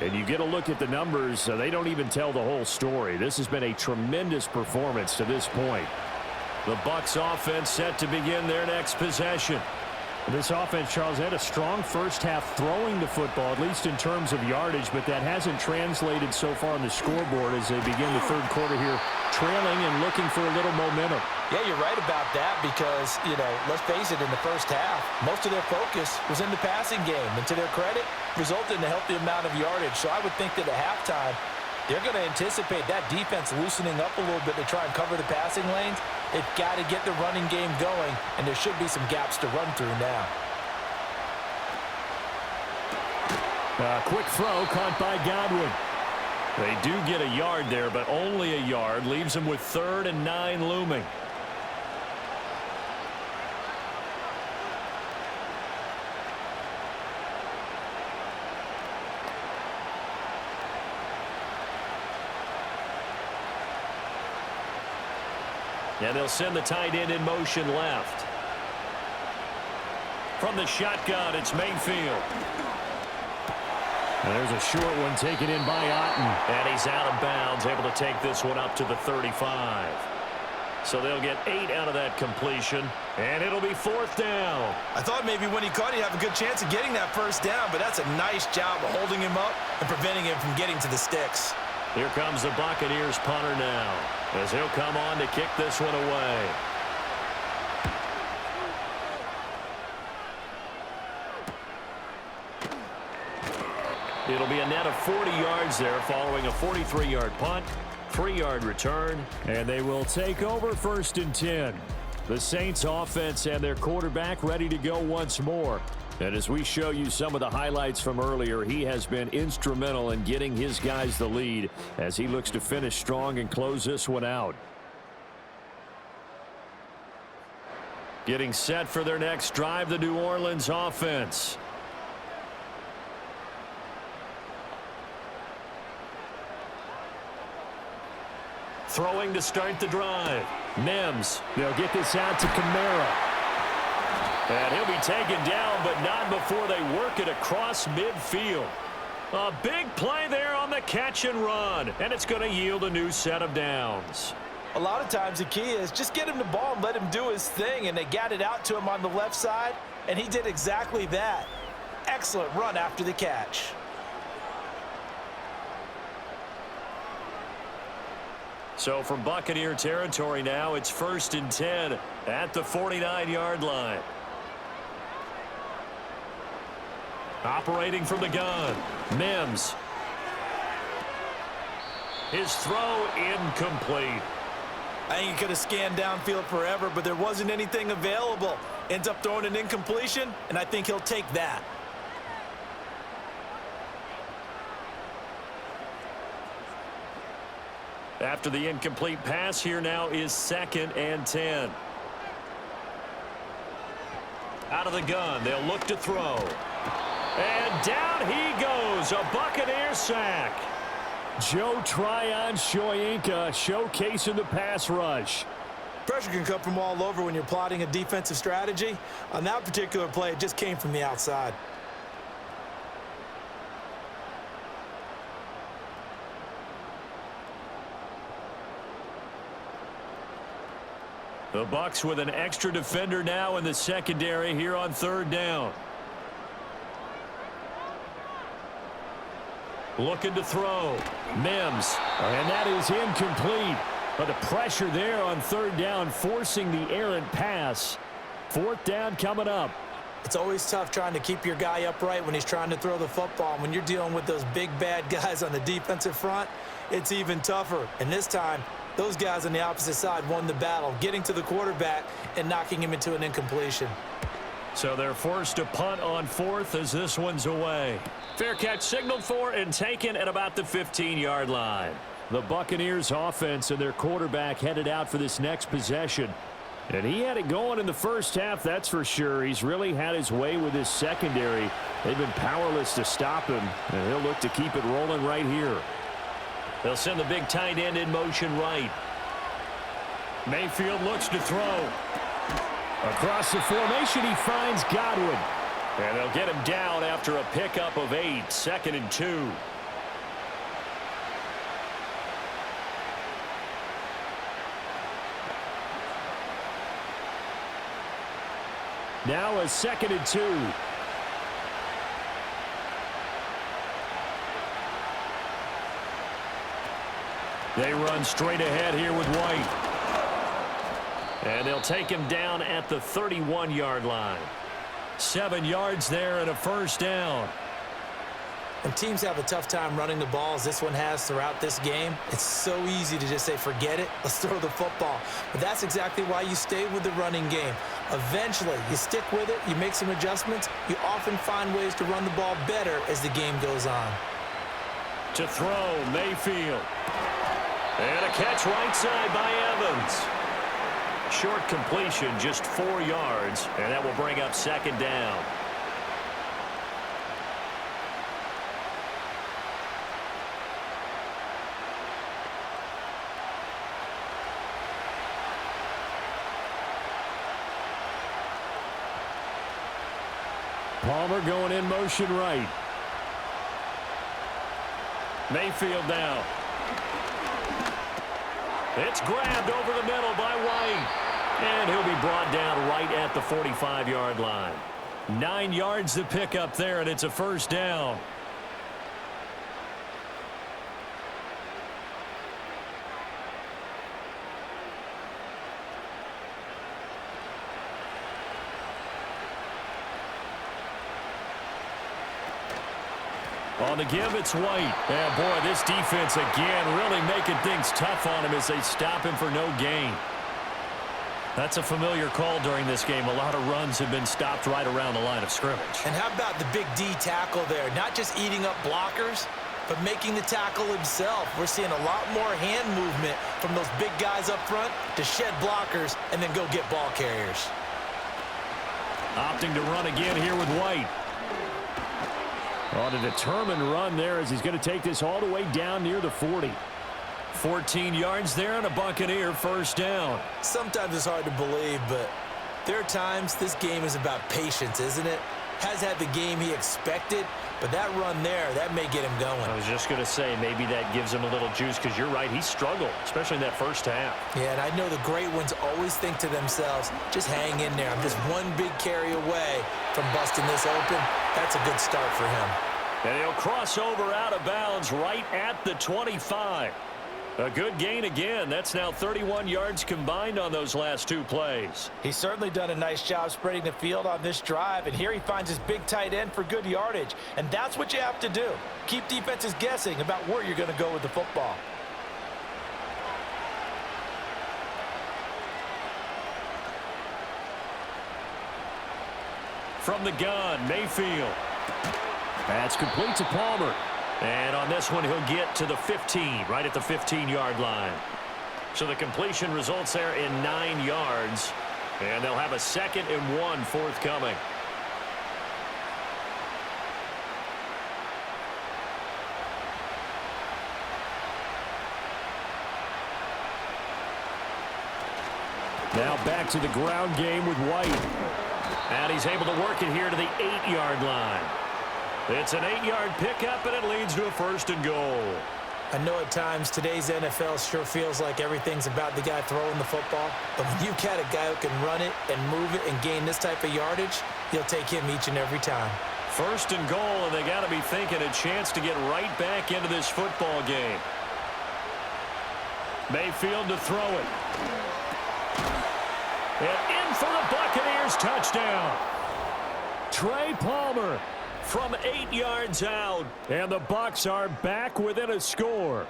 Speaker 2: And you get a look at the numbers, they don't even tell the whole story. This has been a tremendous performance to this point. The Bucs offense set to begin their next possession.
Speaker 6: This offense, Charles, had a strong first half throwing the football, at least in terms of yardage, but that hasn't translated so far on the scoreboard as they begin the third quarter here, trailing and looking for a little momentum.
Speaker 3: Yeah, you're right about that because, let's face it, in the first half, most of their focus was in the passing game. And to their credit, resulted in a healthy amount of yardage. So I would think that at halftime, they're going to anticipate that defense loosening up a little bit to try and cover the passing lanes. They've got to get the running game going, and there should be some gaps to run through now.
Speaker 6: Quick throw caught by Godwin.
Speaker 2: They do get a yard there, but only a yard. Leaves them with 3rd and 9 looming. And they'll send the tight end in motion left. From the shotgun, it's Mayfield.
Speaker 6: And there's a short one taken in by Otten.
Speaker 2: And he's out of bounds, able to take this one up to the 35. So they'll get 8 out of that completion, and it'll be 4th down.
Speaker 3: I thought maybe when he caught, he'd have a good chance of getting that first down, but that's a nice job of holding him up and preventing him from getting to the sticks.
Speaker 2: Here comes the Buccaneers punter now, as he'll come on to kick this one away. It'll be a net of 40 yards there following a 43-yard punt, 3-yard return.
Speaker 6: And they will take over 1st and 10. The Saints offense and their quarterback ready to go once more. And as we show you some of the highlights from earlier, he has been instrumental in getting his guys the lead as he looks to finish strong and close this one out.
Speaker 2: Getting set for their next drive, the New Orleans offense. Throwing to start the drive. Mims.
Speaker 6: They'll get this out to Kamara.
Speaker 2: And he'll be taken down, but not before they work it across midfield. A big play there on the catch and run, and it's going to yield a new set of downs.
Speaker 3: A lot of times the key is just get him the ball and let him do his thing, and they got it out to him on the left side, and he did exactly that. Excellent run after the catch.
Speaker 2: So from Buccaneer territory now, it's 1st and 10 at the 49-yard line. Operating from the gun, Mims. His throw incomplete.
Speaker 3: I think he could have scanned downfield forever, but there wasn't anything available. Ends up throwing an incompletion, and I think he'll take that.
Speaker 2: After the incomplete pass, here now is 2nd and 10. Out of the gun, they'll look to throw. And down he goes, a Buccaneer sack.
Speaker 6: Joe Tryon-Shoyinka showcasing the pass rush.
Speaker 3: Pressure can come from all over when you're plotting a defensive strategy. On that particular play, it just came from the outside.
Speaker 2: The Bucs with an extra defender now in the secondary here on 3rd down. Looking to throw. Mims.
Speaker 6: And that is incomplete. But the pressure there on 3rd down, forcing the errant pass. 4th down coming up.
Speaker 3: It's always tough trying to keep your guy upright when he's trying to throw the football. When you're dealing with those big, bad guys on the defensive front, it's even tougher. And this time, those guys on the opposite side won the battle, getting to the quarterback and knocking him into an incompletion.
Speaker 2: So they're forced to punt on 4th as this one's away. Fair catch signaled for and taken at about the 15-yard line.
Speaker 6: The Buccaneers offense and their quarterback headed out for this next possession. And he had it going in the first half, that's for sure. He's really had his way with his secondary. They've been powerless to stop him, and he'll look to keep it rolling right here.
Speaker 2: They'll send the big tight end in motion right.
Speaker 6: Mayfield looks to throw. Across the formation, he finds Godwin.
Speaker 2: And they'll get him down after a pickup of 8, 2nd and 2.
Speaker 6: Now a 2nd and 2.
Speaker 2: They run straight ahead here with White. And they'll take him down at the 31-yard line. 7 yards there and a 1st down.
Speaker 3: When teams have a tough time running the ball as this one has throughout this game, it's so easy to just say, forget it, let's throw the football. But that's exactly why you stay with the running game. Eventually, you stick with it, you make some adjustments, you often find ways to run the ball better as the game goes on.
Speaker 2: To throw, Mayfield. And a catch right side by Evans. Short completion, just 4 yards, and that will bring up second down.
Speaker 6: Palmer going in motion right.
Speaker 2: Mayfield now. It's grabbed over the middle by White. And he'll be brought down right at the 45-yard line. 9 yards to pick up there, and it's a first down. On the give, it's White. And boy, this defense again really making things tough on him as they stop him for no gain. That's a familiar call during this game. A lot of runs have been stopped right around the line of scrimmage.
Speaker 3: And how about the big D tackle there? Not just eating up blockers, but making the tackle himself. We're seeing a lot more hand movement from those big guys up front to shed blockers and then go get ball carriers.
Speaker 2: Opting to run again here with White.
Speaker 6: On a determined run there as he's going to take this all the way down near the 40.
Speaker 2: 14 yards there and a Buccaneer first down.
Speaker 3: Sometimes it's hard to believe, but there are times this game is about patience, isn't it? Has had the game he expected, but that run there, that may get him going.
Speaker 2: I was just going to say maybe that gives him a little juice because you're right, he struggled, especially in that first half.
Speaker 3: Yeah, and I know the great ones always think to themselves, just hang in there. I'm just one big carry away from busting this open. That's a good start for him.
Speaker 2: And he'll cross over out of bounds right at the 25. A good gain again. That's now 31 yards combined on those last 2 plays.
Speaker 3: He's certainly done a nice job spreading the field on this drive, and here he finds his big tight end for good yardage. And that's what you have to do. Keep defenses guessing about where you're going to go with the football.
Speaker 2: From the gun, Mayfield.
Speaker 6: That's complete to Palmer.
Speaker 2: And on this one, he'll get to the 15, right at the 15-yard line. So the completion results there in 9 yards. And they'll have a 2nd and 1 forthcoming.
Speaker 6: Now back to the ground game with White.
Speaker 2: And he's able to work it here to the 8-yard line. It's an 8-yard pickup, and it leads to a 1st and goal.
Speaker 3: I know at times today's NFL sure feels like everything's about the guy throwing the football, but when you've got a guy who can run it and move it and gain this type of yardage, you'll take him each and every time.
Speaker 2: 1st and goal, and they got to be thinking a chance to get right back into this football game. Mayfield to throw it. And in for the Buccaneers touchdown.
Speaker 6: Trey Palmer
Speaker 2: from 8 yards out.
Speaker 6: And the Bucs are back within a score.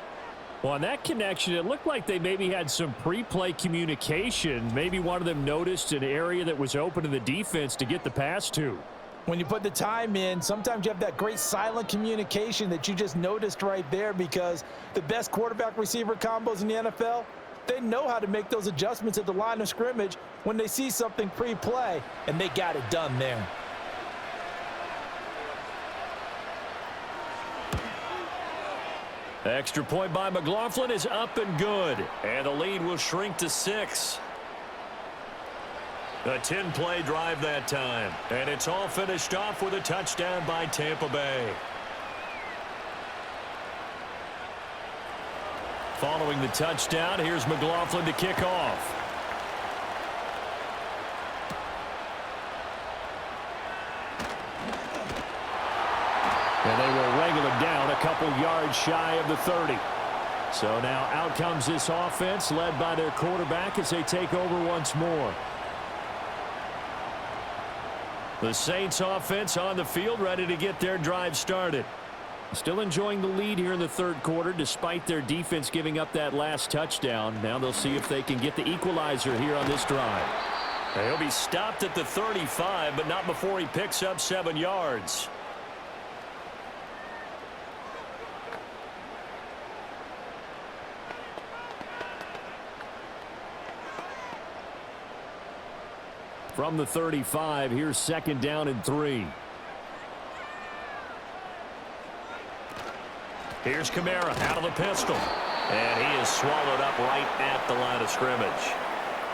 Speaker 6: Well, on that connection, it looked like they maybe had some pre-play communication. Maybe one of them noticed an area that was open to the defense to get the pass to.
Speaker 3: When you put the time in, sometimes you have that great silent communication that you just noticed right there, because the best quarterback-receiver combos in the NFL, they know how to make those adjustments at the line of scrimmage when they see something pre-play, and they got it done there.
Speaker 2: Extra point by McLaughlin is up and good. And the lead will shrink to 6. A 10-play drive that time. And it's all finished off with a touchdown by Tampa Bay. Following the touchdown, here's McLaughlin to kick off.
Speaker 6: And they will wrangle him down a couple yards shy of the 30. So now out comes this offense led by their quarterback as they take over once more. The Saints offense on the field ready to get their drive started.
Speaker 2: Still enjoying the lead here in the third quarter despite their defense giving up that last touchdown. Now they'll see if they can get the equalizer here on this drive.
Speaker 4: He'll be stopped at the 35, but not before he picks up 7 yards.
Speaker 2: From the 35, here's 2nd down and 3.
Speaker 4: Here's Kamara out of the pistol. And he is swallowed up right at the line of scrimmage.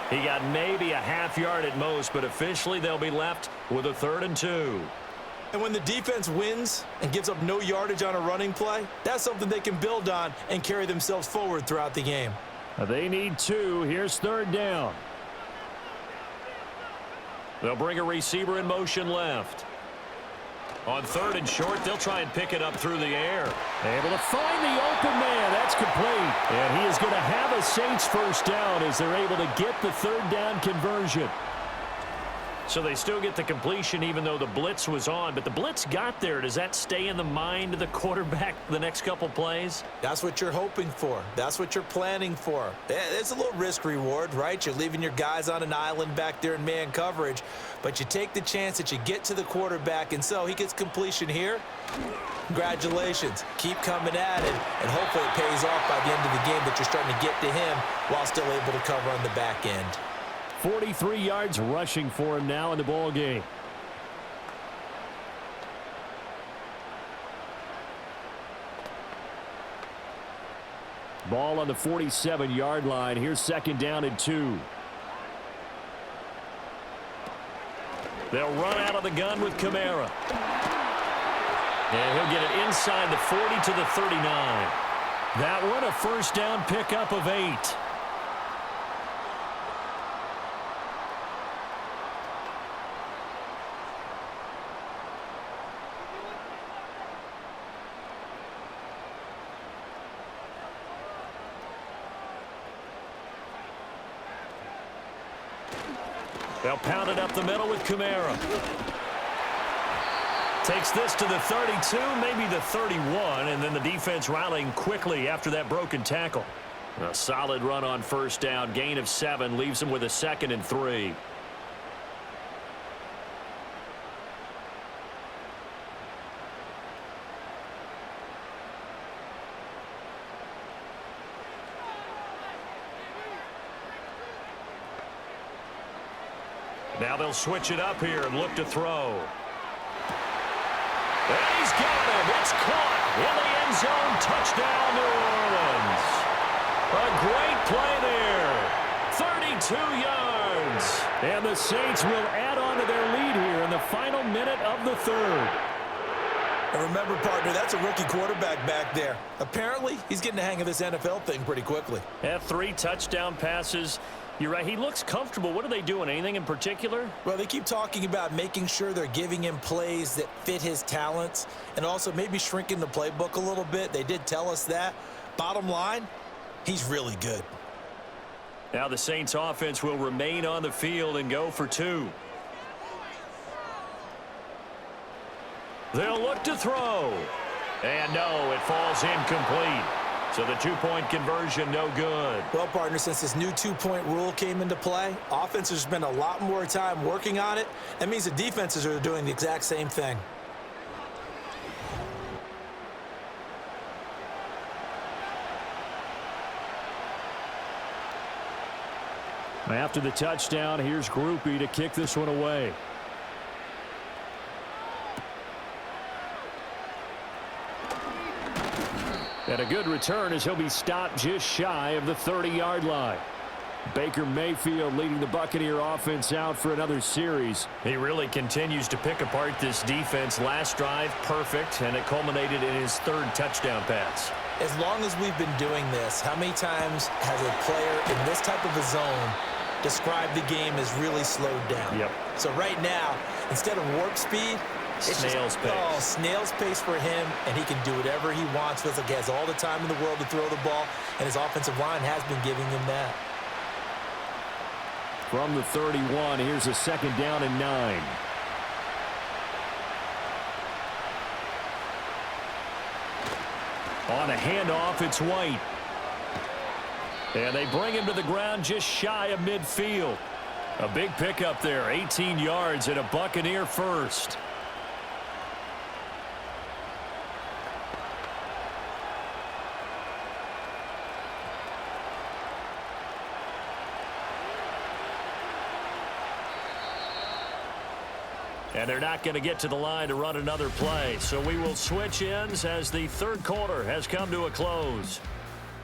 Speaker 4: He got maybe a half yard at most, but officially they'll be left with a 3rd and 2.
Speaker 3: And when the defense wins and gives up no yardage on a running play, that's something they can build on and carry themselves forward throughout the game.
Speaker 2: They need 2. Here's 3rd down.
Speaker 4: They'll bring a receiver in motion left. On 3rd and short, they'll try and pick it up through the air.
Speaker 2: Able to find the open man. That's complete. And he is going to have a Saints first down as they're able to get the 3rd down conversion.
Speaker 4: So they still get the completion even though the blitz was on. But the blitz got there. Does that stay in the mind of the quarterback the next couple plays?
Speaker 3: That's what you're hoping for. That's what you're planning for. It's a little risk reward, right? You're leaving your guys on an island back there in man coverage. But you take the chance that you get to the quarterback, and so he gets completion here. Congratulations. Keep coming at it, and hopefully it pays off by the end of the game that you're starting to get to him while still able to cover on the back end.
Speaker 2: 43 yards rushing for him now in the ball game. Ball on the 47-yard line. Here's 2nd down and 2.
Speaker 4: They'll run out of the gun with Kamara. And he'll get it inside the 40 to the 39.
Speaker 2: That one a first down pickup of 8.
Speaker 4: They'll pound it up the middle with Kamara. Takes this to the 32, maybe the 31, and then the defense rallying quickly after that broken tackle. A solid run on first down, gain of 7, leaves them with a 2nd and 3. Now they'll switch it up here and look to throw. And he's got him. It's caught in the end zone. Touchdown, New Orleans. A great play there. 32 yards.
Speaker 2: And the Saints will add on to their lead here in the final minute of the 3rd.
Speaker 3: And remember, partner, that's a rookie quarterback back there. Apparently, he's getting the hang of this NFL thing pretty quickly.
Speaker 4: Had 3 touchdown passes. You're right. He looks comfortable. What are they doing? Anything in particular?
Speaker 3: Well, they keep talking about making sure they're giving him plays that fit his talents and also maybe shrinking the playbook a little bit. They did tell us that. Bottom line, he's really good.
Speaker 4: Now the Saints offense will remain on the field and go for 2. They'll look to throw. And no, it falls incomplete. So the 2-point conversion, no good.
Speaker 3: Well, partner, since this new 2-point rule came into play, offenses spend a lot more time working on it. That means the defenses are doing the exact same thing.
Speaker 2: After the touchdown, here's Groupie to kick this one away. And a good return as he'll be stopped just shy of the 30-yard line. Baker Mayfield leading the Buccaneer offense out for another series.
Speaker 4: He really continues to pick apart this defense. Last drive, perfect, and it culminated in his 3rd touchdown pass.
Speaker 3: As long as we've been doing this, how many times has a player in this type of a zone described the game as really slowed down?
Speaker 4: Yep.
Speaker 3: So right now, instead of warp speed, it's
Speaker 4: snail's pace.
Speaker 3: Oh, snail's pace for him, and he can do whatever he wants. Feels like he has all the time in the world to throw the ball, and his offensive line has been giving him that.
Speaker 2: From the 31, here's a 2nd down and 9. On a handoff, it's White. And they bring him to the ground just shy of midfield. A big pickup there, 18 yards and a Buccaneer first. And they're not going to get to the line to run another play. So we will switch ends as the third quarter has come to a close.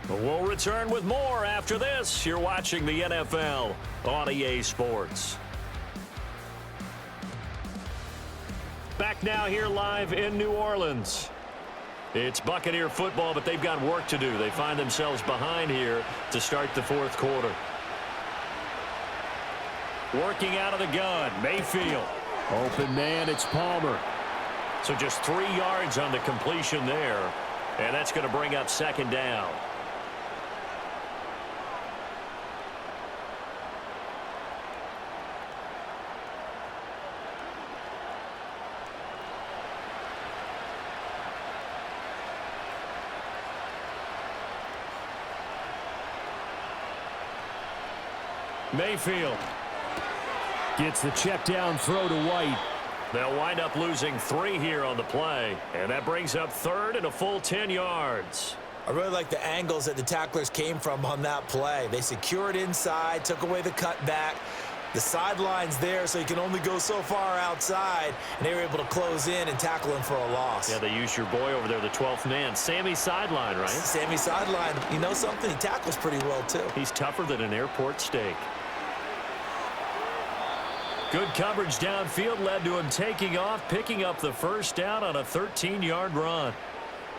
Speaker 2: We'll return with more after this. You're watching the NFL on EA Sports. Back now here live in New Orleans. It's Buccaneer football, but they've got work to do. They find themselves behind here to start the fourth quarter. Working out of the gun, Mayfield. Open man, it's Palmer. So just 3 yards on the completion there. And that's going to bring up second down. Mayfield gets the check down throw to White. They'll wind up losing 3 here on the play, and that brings up third and a full 10 yards.
Speaker 3: I really like the angles that the tacklers came from on that play. They secured inside, took away the cutback. The sideline's there, so you can only go so far outside, and they were able to close in and tackle him for a loss.
Speaker 2: Yeah, they used your boy over there, the 12th man. Sammy Sideline, right?
Speaker 3: Sammy Sideline. You know something? He tackles pretty well, too.
Speaker 2: He's tougher than an airport steak. Good coverage downfield led to him taking off, picking up the first down on a 13-yard run.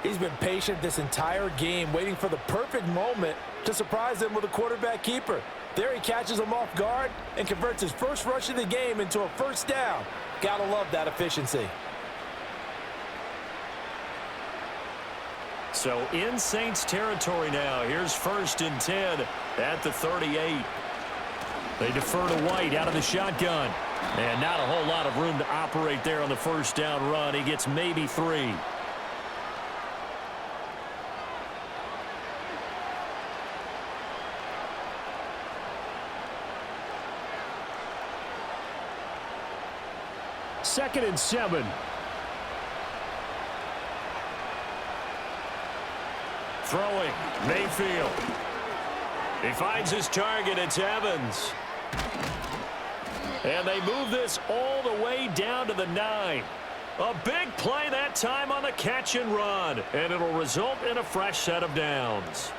Speaker 3: He's been patient this entire game, waiting for the perfect moment to surprise him with a quarterback keeper. There he catches him off guard and converts his first rush of the game into a first down. Gotta love that efficiency.
Speaker 2: So in Saints territory now. Here's 1st and 10 at the 38. They defer to White out of the shotgun. And not a whole lot of room to operate there on the first down run. He gets maybe 3. Second and 7. Throwing, Mayfield. He finds his target, it's Evans. And they move this all the way down to the 9. A big play that time on the catch and run. And it'll result in a fresh set of downs.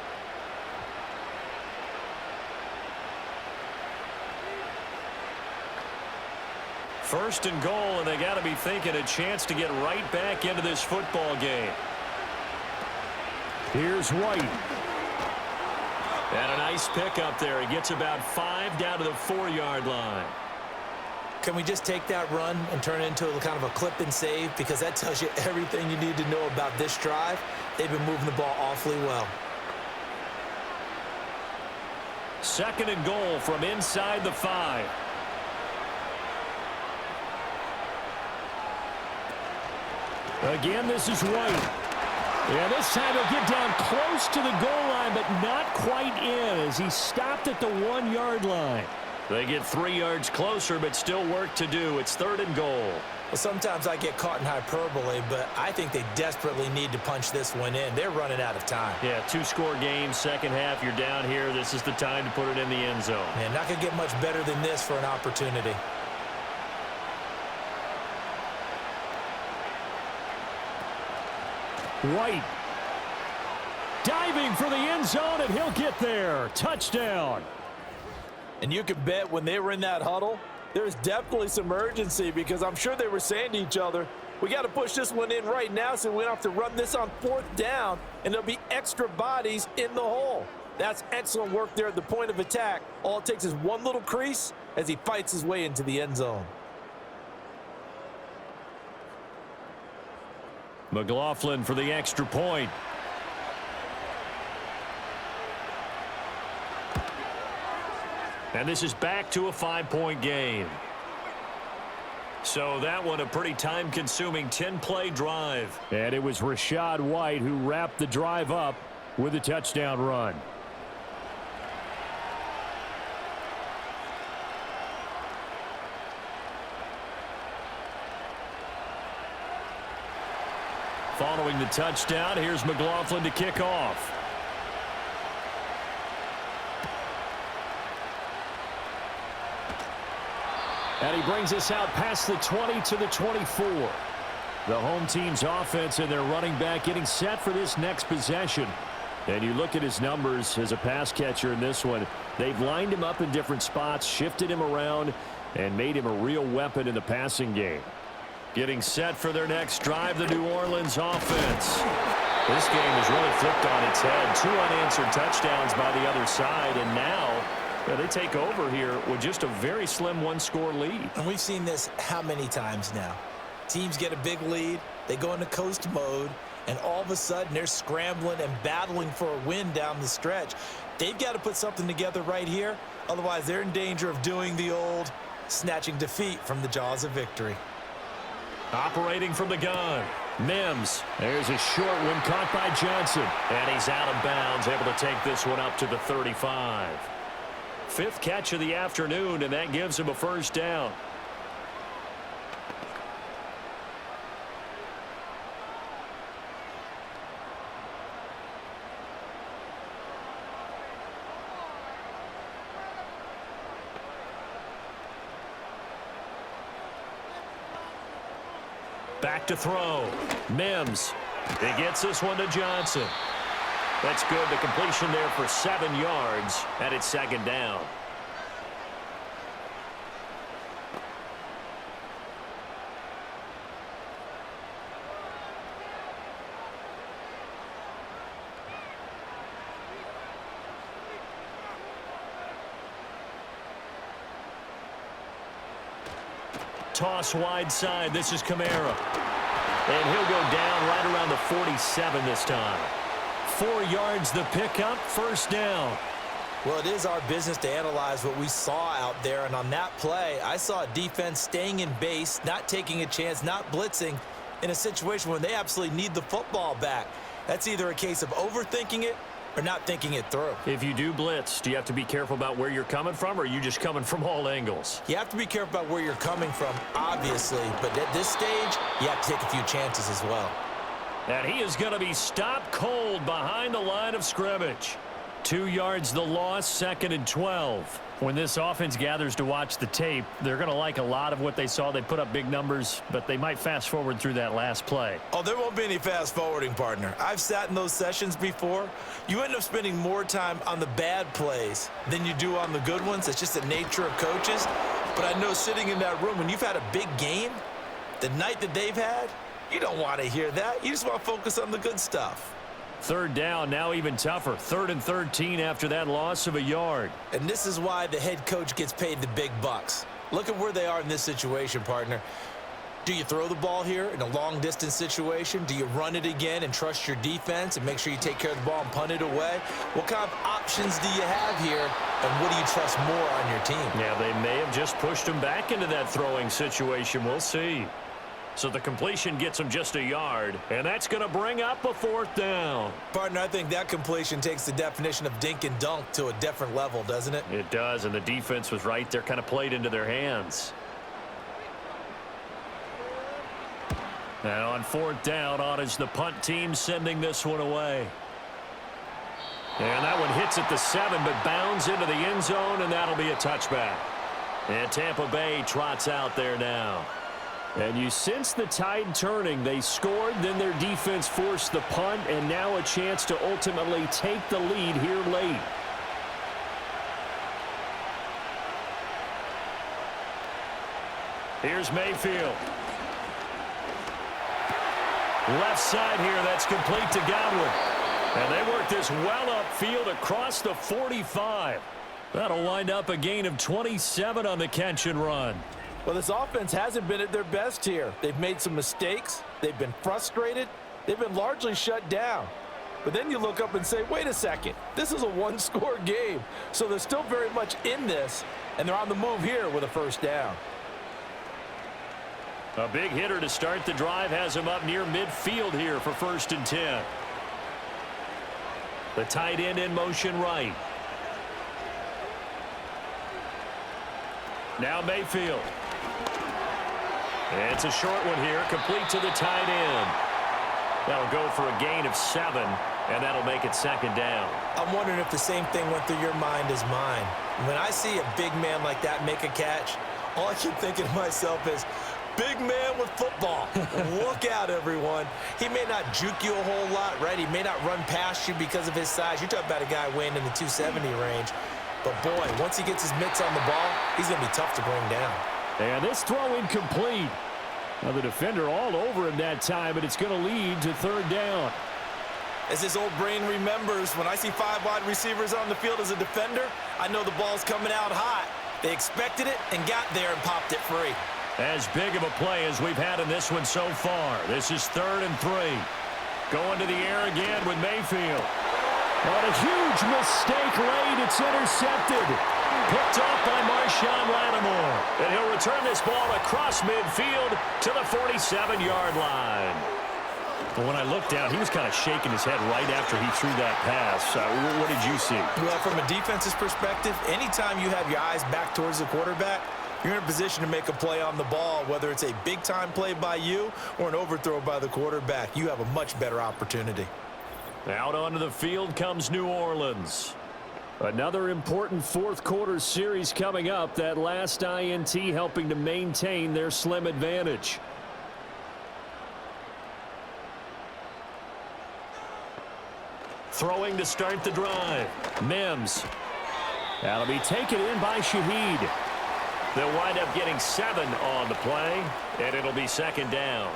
Speaker 2: First and goal, and they got to be thinking a chance to get right back into this football game. Here's White. And a nice pickup there. He gets about 5 down to the 4-yard line.
Speaker 3: Can we just take that run and turn it into kind of a clip and save? Because that tells you everything you need to know about this drive. They've been moving the ball awfully well.
Speaker 2: Second and goal from inside the 5. Again, this is White. Yeah, this time he'll get down close to the goal line, but not quite in as he stopped at the 1-yard line. They get 3 yards closer, but still work to do. It's third and goal.
Speaker 3: Well, sometimes I get caught in hyperbole, but I think they desperately need to punch this one in. They're running out of time.
Speaker 2: Yeah, 2-score game, second half, you're down here. This is the time to put it in the end zone.
Speaker 3: Man, not going to get much better than this for an opportunity.
Speaker 2: White diving for the end zone, and he'll get there. Touchdown.
Speaker 3: And you can bet when they were in that huddle, there's definitely some urgency because I'm sure they were saying to each other, we got to push this one in right now so we don't have to run this on 4th down, and there'll be extra bodies in the hole. That's excellent work there at the point of attack. All it takes is one little crease as he fights his way into the end zone.
Speaker 2: McLaughlin for the extra point. And this is back to a 5-point game.
Speaker 4: So that one a pretty time-consuming 10-play drive.
Speaker 6: And it was Rachaad White who wrapped the drive up with a touchdown run. Following the touchdown, here's McLaughlin to kick off. And he brings us out past the 20 to the 24. The home team's offense and their running back getting set for this next possession. And you look at his numbers as a pass catcher in this one. They've lined him up in different spots, shifted him around, and made him a real weapon in the passing game. Getting set for their next drive, the New Orleans offense. This game has really flipped on its head. 2 unanswered touchdowns by the other side, and now they take over here with just a very slim one-score lead.
Speaker 3: And we've seen this how many times now? Teams get a big lead, they go into coast mode, and all of a sudden they're scrambling and battling for a win down the stretch. They've got to put something together right here, otherwise they're in danger of doing the old snatching defeat from the jaws of victory.
Speaker 4: Operating from the gun, Mims. There's a short one caught by Johnson. And he's out of bounds, able to take this one up to the 35. 5th catch of the afternoon, and that gives him a first down. Back to throw. Mims. He gets this one to Johnson. That's good. The completion there for 7 yards, and it's 2nd down. Toss wide side. This is Kamara. And he'll go down right around the 47 this time. 4 yards the pickup, first down.
Speaker 3: Well, it is our business to analyze what we saw out there, and on that play, I saw a defense staying in base, not taking a chance, not blitzing in a situation when they absolutely need the football back. That's either a case of overthinking it or not thinking it through.
Speaker 4: If you do blitz, do you have to be careful about where you're coming from, or are you just coming from all angles?
Speaker 3: You have to be careful about where you're coming from, obviously, but at this stage, you have to take a few chances as well.
Speaker 4: And he is going to be stopped cold behind the line of scrimmage.
Speaker 6: 2 yards the loss, 2nd and 12. When this offense gathers to watch the tape, they're going to like a lot of what they saw. They put up big numbers, but they might fast forward through that last play.
Speaker 3: Oh, there won't be any fast forwarding, partner. I've sat in those sessions before. You end up spending more time on the bad plays than you do on the good ones. It's just the nature of coaches. But I know sitting in that room, when you've had a big game, the night that they've had, you don't want to hear that. You just want to focus on the good stuff.
Speaker 6: 3rd down, now even tougher. 3rd and 13 after that loss of a yard.
Speaker 3: And this is why the head coach gets paid the big bucks. Look at where they are in this situation, partner. Do you throw the ball here in a long-distance situation? Do you run it again and trust your defense and make sure you take care of the ball and punt it away? What kind of options do you have here, and what do you trust more on your team?
Speaker 4: Yeah, they may have just pushed him back into that throwing situation. We'll see. So the completion gets him just a yard, and that's going to bring up a 4th down.
Speaker 3: Partner, I think that completion takes the definition of dink and dunk to a different level, doesn't it?
Speaker 4: It does, and the defense was right there, kind of played into their hands.
Speaker 6: Now on 4th down, on is the punt team sending this one away.
Speaker 4: And that one hits at the 7, but bounds into the end zone, and that'll be a touchback. And Tampa Bay trots out there now.
Speaker 6: And you sense the tide turning. They scored, then their defense forced the punt, and now a chance to ultimately take the lead here late.
Speaker 4: Here's Mayfield. Left side here, that's complete to Godwin. And they work this well upfield across the 45.
Speaker 6: That'll wind up a gain of 27 on the catch and run.
Speaker 3: Well, this offense hasn't been at their best here. They've made some mistakes. They've been frustrated. They've been largely shut down. But then you look up and say, wait a second, this is a one-score game. So they're still very much in this, and they're on the move here with a first down.
Speaker 4: A big hitter to start the drive has him up near midfield here for 1st and 10. The tight end in motion right. Now Mayfield. It's a short one here, complete to the tight end. That'll go for a gain of 7, and that'll make it 2nd down.
Speaker 3: I'm wondering if the same thing went through your mind as mine. When I see a big man like that make a catch, all I keep thinking to myself is, big man with football. Look out, everyone. He may not juke you a whole lot, right? He may not run past you because of his size. You're talking about a guy weighing in the 270 range. But, boy, once he gets his mitts on the ball, he's going to be tough to bring down.
Speaker 6: And this throw incomplete. Now the defender all over him that time, and it's going to lead to 3rd down.
Speaker 3: As his old brain remembers, when I see 5 wide receivers on the field as a defender, I know the ball's coming out hot. They expected it and got there and popped it free.
Speaker 4: As big of a play as we've had in this one so far. This is 3rd and 3. Going to the air again with Mayfield.
Speaker 6: On a huge mistake late, it's intercepted.
Speaker 4: Picked off by Marshawn Lattimore. And he'll return this ball across midfield to the 47-yard line.
Speaker 6: But when I looked down, he was kind of shaking his head right after he threw that pass. What did you see?
Speaker 3: Well, from a defense's perspective, anytime you have your eyes back towards the quarterback, you're in a position to make a play on the ball, whether it's a big-time play by you or an overthrow by the quarterback. You have a much better opportunity.
Speaker 4: Out onto the field comes New Orleans.
Speaker 6: Another important 4th quarter series coming up. That last INT helping to maintain their slim advantage.
Speaker 4: Throwing to start the drive. Mims.
Speaker 6: That'll be taken in by Shaheed.
Speaker 4: They'll wind up getting 7 on the play, and it'll be 2nd down.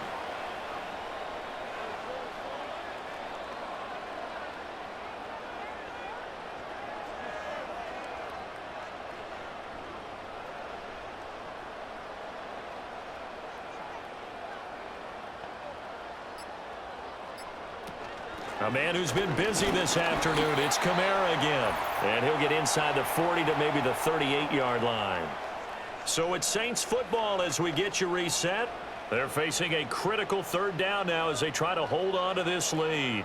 Speaker 4: A man who's been busy this afternoon, it's Kamara again. And he'll get inside the 40 to maybe the 38-yard line. So it's Saints football as we get you reset. They're facing a critical 3rd down now as they try to hold on to this lead.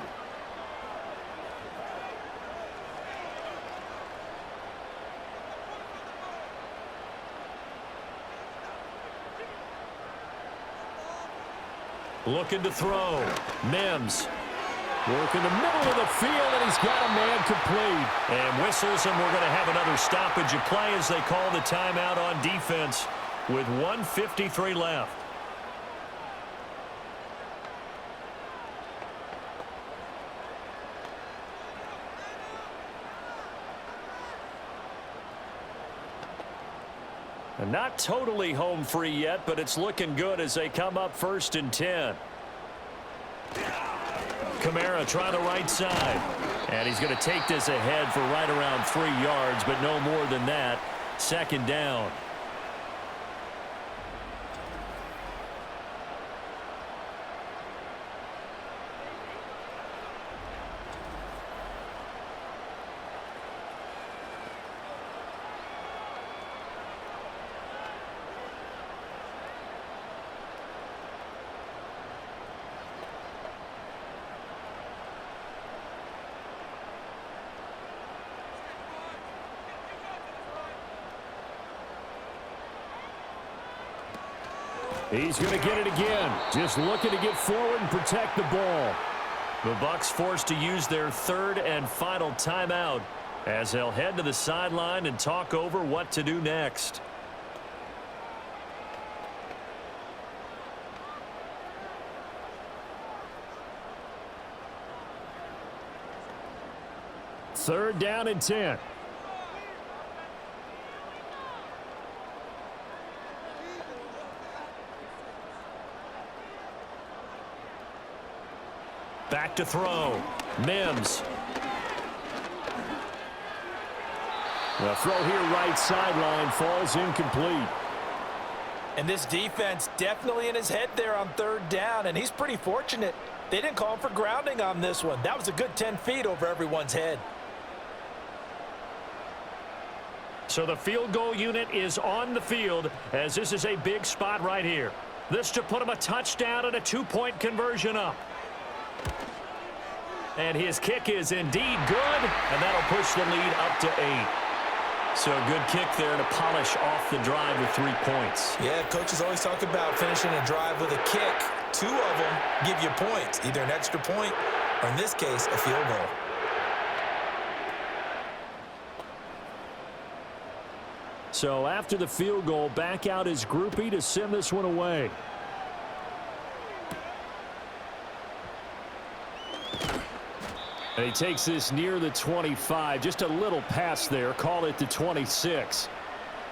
Speaker 4: Looking to throw. Mims.
Speaker 6: Work in the middle of the field, and he's got a man complete.
Speaker 4: And whistles, and we're going to have another stoppage of play as they call the timeout on defense with 1:53 left. And not totally home free yet, but it's looking good as they come up 1st and 10. Kamara try the right side. And he's going to take this ahead for right around 3 yards, but no more than that. 2nd down.
Speaker 6: He's going to get it again. Just looking to get forward and protect the ball.
Speaker 4: The Bucs forced to use their 3rd and final timeout as they'll head to the sideline and talk over what to do next.
Speaker 6: Third down and 10.
Speaker 4: Back to throw. Mims.
Speaker 6: The throw here right sideline falls incomplete.
Speaker 3: And this defense definitely in his head there on 3rd down, and he's pretty fortunate. They didn't call him for grounding on this one. That was a good 10 feet over everyone's head.
Speaker 4: So the field goal unit is on the field as this is a big spot right here. This to put him a touchdown and a 2-point conversion up. And his kick is indeed good, and that'll push the lead up to 8. So a good kick there to polish off the drive with 3 points.
Speaker 3: Yeah, coaches always talk about finishing a drive with a kick. 2 of them give you points, either an extra point or, in this case, a field goal.
Speaker 6: So after the field goal, back out his groupie to send this one away. And he takes this near the 25. Just a little pass there. Call it the 26.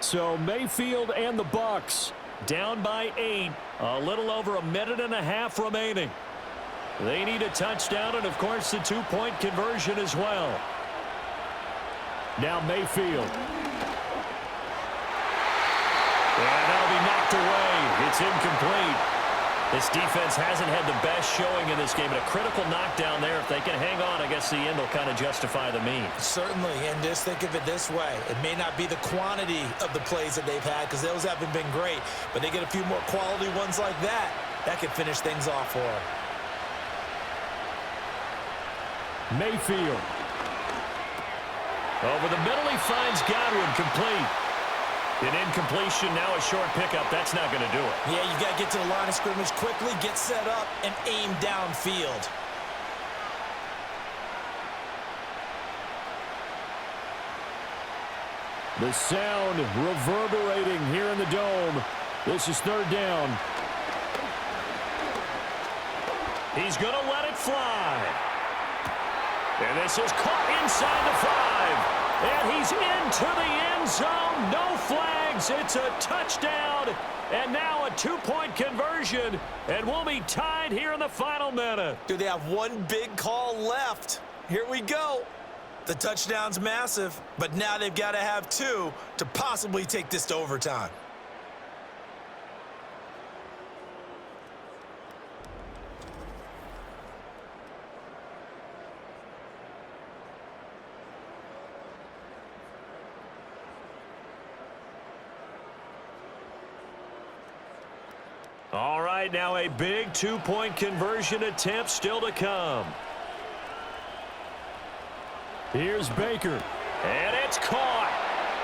Speaker 6: So Mayfield and the Bucs
Speaker 4: down by 8. A little over a minute and a half remaining. They need a touchdown and, of course, the 2-point conversion as well.
Speaker 6: Now Mayfield.
Speaker 4: And that'll be knocked away. It's incomplete. This defense hasn't had the best showing in this game, but a critical knockdown there. If they can hang on, I guess the end will kind of justify the means.
Speaker 3: Certainly, and just think of it this way. It may not be the quantity of the plays that they've had, because those haven't been great, but they get a few more quality ones like that. That could finish things off for them.
Speaker 6: Mayfield.
Speaker 4: Over the middle, he finds Godwin, complete. An incompletion, now a short pickup. That's not going to do it.
Speaker 3: Yeah, you've got to get to the line of scrimmage quickly, get set up, and aim downfield.
Speaker 6: The sound reverberating here in the dome. This is 3rd down.
Speaker 4: He's going to let it fly. And this is caught inside the 5. And he's into the end zone. No flags. It's a touchdown. And now a 2-point conversion. And we'll be tied here in the final minute.
Speaker 3: Do they have one big call left? Here we go. The touchdown's massive, but now they've got to have 2 to possibly take this to overtime.
Speaker 4: All right, now a big 2-point conversion attempt still to come.
Speaker 6: Here's Baker.
Speaker 4: And it's caught.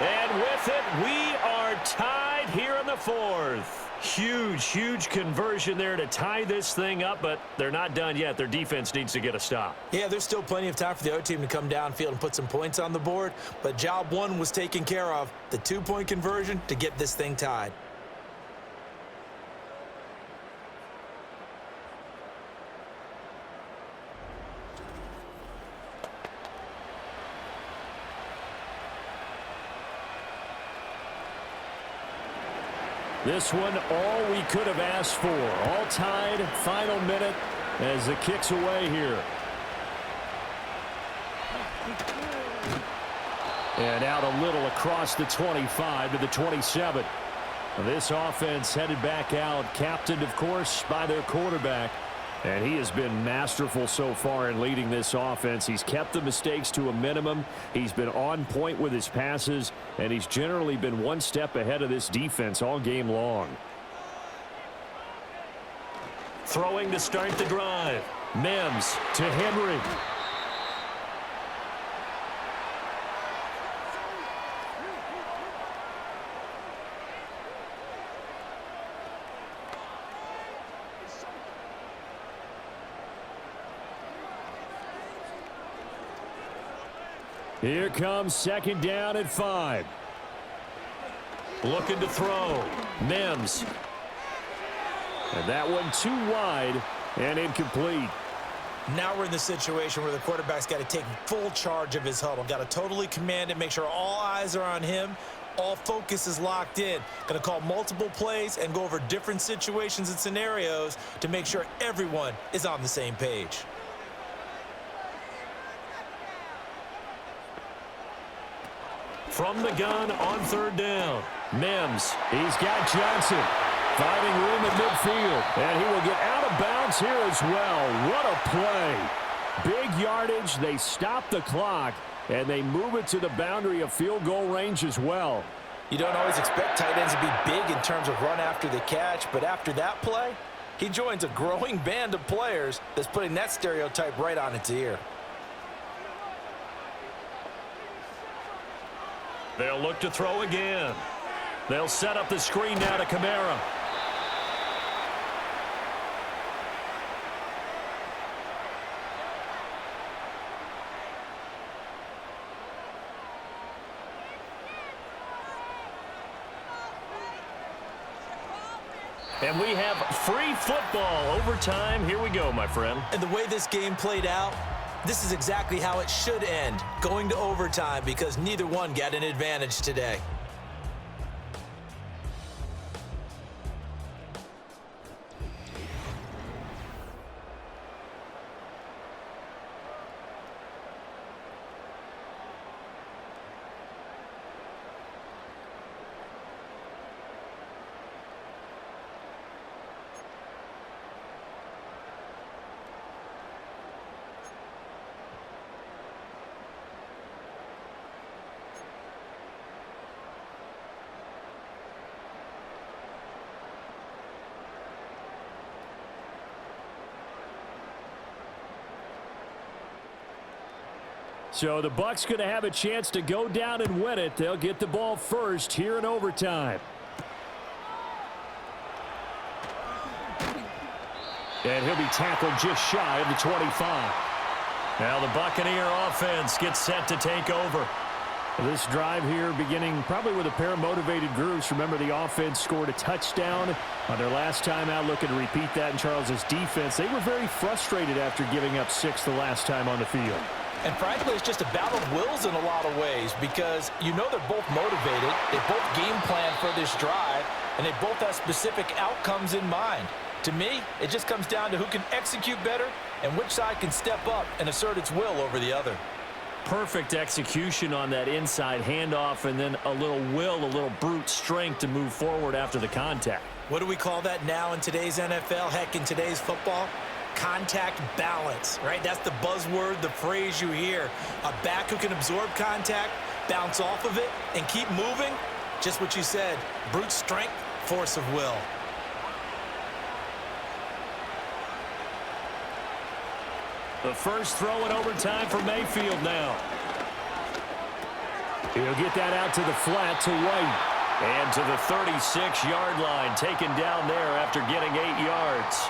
Speaker 4: And with it, we are tied here in the 4th. Huge, huge conversion there to tie this thing up, but they're not done yet. Their defense needs to get a stop.
Speaker 3: Yeah, there's still plenty of time for the other team to come downfield and put some points on the board, but job 1 was taken care of. The 2-point conversion to get this thing tied.
Speaker 6: This one, all we could have asked for. All tied, final minute as the kick's away here. And out a little across the 25 to the 27. This offense headed back out, captained, of course, by their quarterback. And he has been masterful so far in leading this offense. He's kept the mistakes to a minimum. He's been on point with his passes, and he's generally been one step ahead of this defense all game long.
Speaker 4: Throwing to start the drive.
Speaker 6: Mims to Henry. Here comes 2nd down at 5.
Speaker 4: Looking to throw.
Speaker 6: Mims. And that one too wide and incomplete.
Speaker 3: Now we're in the situation where the quarterback's got to take full charge of his huddle. Got to totally command it, make sure all eyes are on him. All focus is locked in. Going to call multiple plays and go over different situations and scenarios to make sure everyone is on the same page.
Speaker 4: From the gun on 3rd down.
Speaker 6: Mims. He's got Johnson. Finding room at midfield. And he will get out of bounds here as well. What a play. Big yardage. They stop the clock. And they move it to the boundary of field goal range as well.
Speaker 3: You don't always expect tight ends to be big in terms of run after the catch, but after that play, he joins a growing band of players that's putting that stereotype right on its ear.
Speaker 4: They'll look to throw again. They'll set up the screen now to Kamara. And we have free football overtime. Here we go, my friend.
Speaker 3: And the way this game played out, this is exactly how it should end, going to overtime, because neither one got an advantage today.
Speaker 2: So the Bucs going to have a chance to go down and win it. They'll get the ball first here in overtime. And he'll be tackled just shy of the 25.
Speaker 4: Now the Buccaneer offense gets set to take over.
Speaker 2: This drive here beginning probably with a pair of motivated groups. Remember, the offense scored a touchdown on their last time out, looking to repeat that in Charles's defense. They were very frustrated after giving up 6 the last time on the field.
Speaker 3: And frankly, it's just a battle of wills in a lot of ways, because you know they're both motivated, they both game plan for this drive, and they both have specific outcomes in mind. To me, it just comes down to who can execute better and which side can step up and assert its will over the other.
Speaker 4: Perfect execution on that inside handoff, and then a little will, a little brute strength to move forward after the contact.
Speaker 3: What do we call that now in today's NFL, heck, in today's football? Contact balance, right? That's the buzzword, the phrase you hear. A back who can absorb contact, bounce off of it, and keep moving. Just what you said, brute strength, force of will.
Speaker 4: The first throw in overtime for Mayfield now.
Speaker 2: He'll get that out to the flat to White.
Speaker 4: And to the 36-yard line, taken down there after getting 8 yards.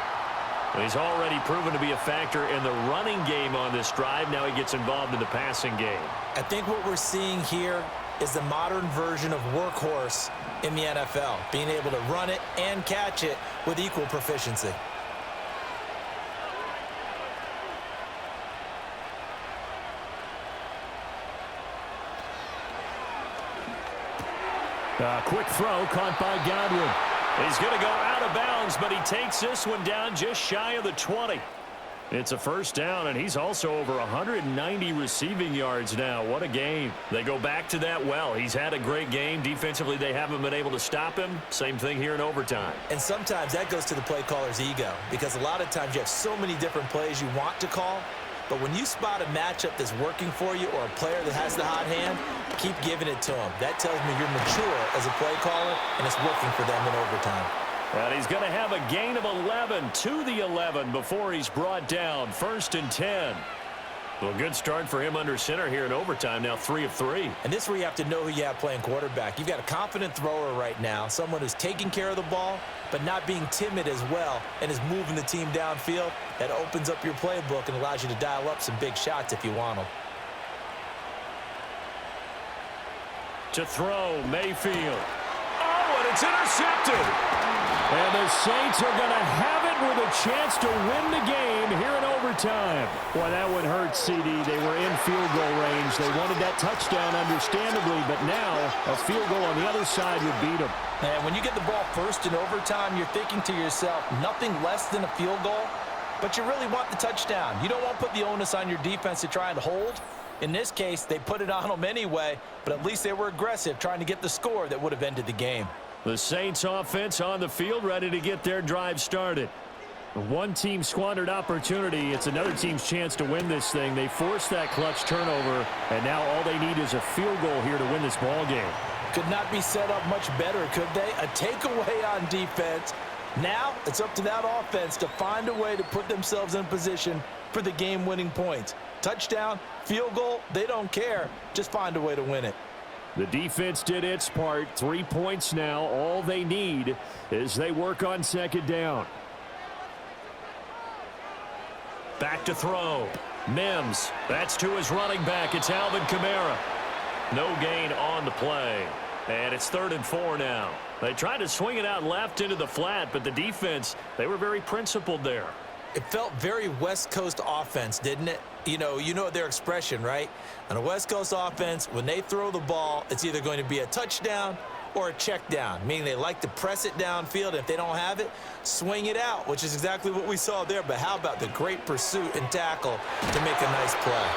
Speaker 4: He's already proven to be a factor in the running game on this drive. Now he gets involved in the passing game.
Speaker 3: I think what we're seeing here is the modern version of workhorse in the NFL, being able to run it and catch it with equal proficiency.
Speaker 2: Quick throw caught by Godwin.
Speaker 4: He's going to go out of bounds, but he takes this one down just shy of the 20. It's a first down, and he's also over 190 receiving yards now. What a game. They go back to that well. He's had a great game. Defensively, they haven't been able to stop him. Same thing here in overtime.
Speaker 3: And sometimes that goes to the play caller's ego, because a lot of times you have so many different plays you want to call, but when you spot a matchup that's working for you or a player that has the hot hand, keep giving it to him. That tells me you're mature as a play caller, and it's working for them in overtime.
Speaker 4: And he's going to have a gain of 11 to the 11 before he's brought down. 1st and 10. Well, good start for him under center here in overtime. Now 3 of 3.
Speaker 3: And this is where you have to know who you have playing quarterback. You've got a confident thrower right now, someone who's taking care of the ball, but not being timid as well, and is moving the team downfield. That opens up your playbook and allows you to dial up some big shots if you want them.
Speaker 4: To throw, Mayfield. Oh, and it's intercepted.
Speaker 2: And the Saints are going to have it with a chance to win the game here in overtime. Boy, that would hurt, CD. They were in field goal range. They wanted that touchdown, understandably, but now a field goal on the other side would beat them.
Speaker 3: And when you get the ball first in overtime, you're thinking to yourself, nothing less than a field goal, but you really want the touchdown. You don't want to put the onus on your defense to try and hold. In this case, they put it on them anyway, but at least they were aggressive, trying to get the score that would have ended the game.
Speaker 2: The Saints offense on the field, ready to get their drive started. One team squandered opportunity. It's another team's chance to win this thing. They forced that clutch turnover, and now all they need is a field goal here to win this ball game.
Speaker 3: Could not be set up much better, could they? A takeaway on defense. Now it's up to that offense to find a way to put themselves in position for the game-winning points. Touchdown, field goal, they don't care. Just find a way to win it.
Speaker 2: The defense did its part. 3 points now. All they need is they work on second down.
Speaker 4: Back to throw. Mims. That's to his running back. It's Alvin Kamara. No gain on the play. And it's 3rd and 4 now. They tried to swing it out left into the flat, but the defense, they were very principled there.
Speaker 3: It felt very West Coast offense, didn't it? You know their expression, right? On a West Coast offense, when they throw the ball, it's either going to be a touchdown or a check down, meaning they like to press it downfield. If they don't have it, swing it out, which is exactly what we saw there. But how about the great pursuit and tackle to make a nice play?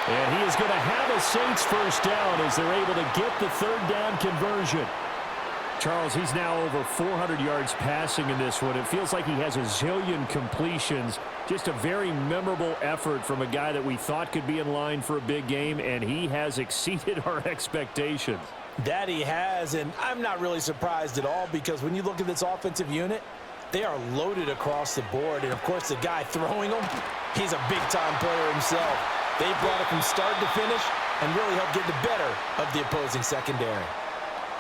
Speaker 2: And he is going to have a Saints first down as they're able to get the 3rd down conversion. Charles, he's now over 400 yards passing in this one. It feels like he has a zillion completions. Just a very memorable effort from a guy that we thought could be in line for a big game, and he has exceeded our expectations.
Speaker 3: That he has, and I'm not really surprised at all because when you look at this offensive unit, they are loaded across the board. And, of course, the guy throwing them, he's a big-time player himself. They brought it from start to finish and really helped get the better of the opposing secondary.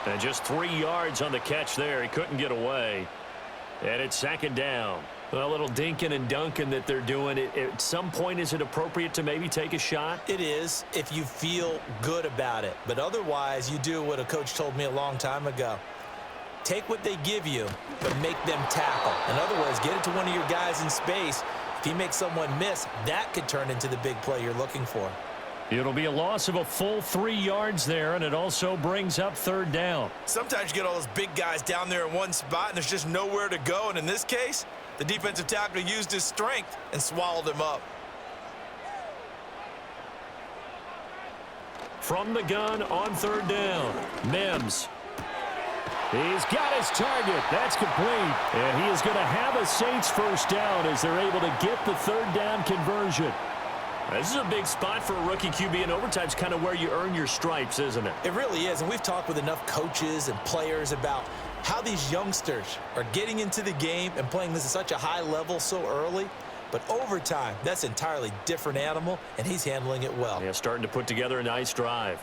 Speaker 4: And just 3 yards on the catch there. He couldn't get away. And it's 2nd down. A little dinking and dunking that they're doing. At some point, is it appropriate to maybe take a shot?
Speaker 3: It is if you feel good about it. But otherwise, you do what a coach told me a long time ago. Take what they give you, but make them tackle. In other words, get it to one of your guys in space. If he makes someone miss, that could turn into the big play you're looking for.
Speaker 2: It'll be a loss of a full 3 yards there, and it also brings up 3rd down.
Speaker 3: Sometimes you get all those big guys down there in one spot, and there's just nowhere to go. And in this case, the defensive tackle used his strength and swallowed him up.
Speaker 4: From the gun on 3rd down, Mims.
Speaker 2: He's got his target. That's complete. And he is going to have a Saints first down as they're able to get the 3rd down conversion.
Speaker 4: This is a big spot for a rookie QB, and overtime's kind of where you earn your stripes, isn't it?
Speaker 3: It really is, and we've talked with enough coaches and players about how these youngsters are getting into the game and playing this at such a high level so early. But overtime, that's an entirely different animal, and he's handling it well.
Speaker 4: Yeah, starting to put together a nice drive.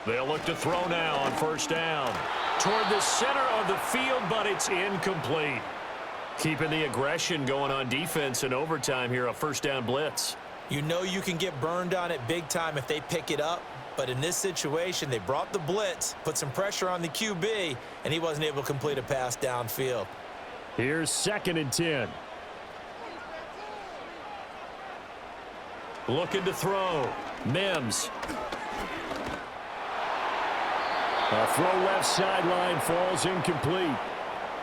Speaker 4: They'll look to throw now on 1st down. Toward the center of the field, but it's incomplete. Keeping the aggression going on defense in overtime here, a 1st down blitz.
Speaker 3: You know you can get burned on it big time if they pick it up, but in this situation, they brought the blitz, put some pressure on the QB, and he wasn't able to complete a pass downfield.
Speaker 2: Here's 2nd and 10.
Speaker 4: Looking to throw. Mims.
Speaker 2: A throw left sideline falls incomplete.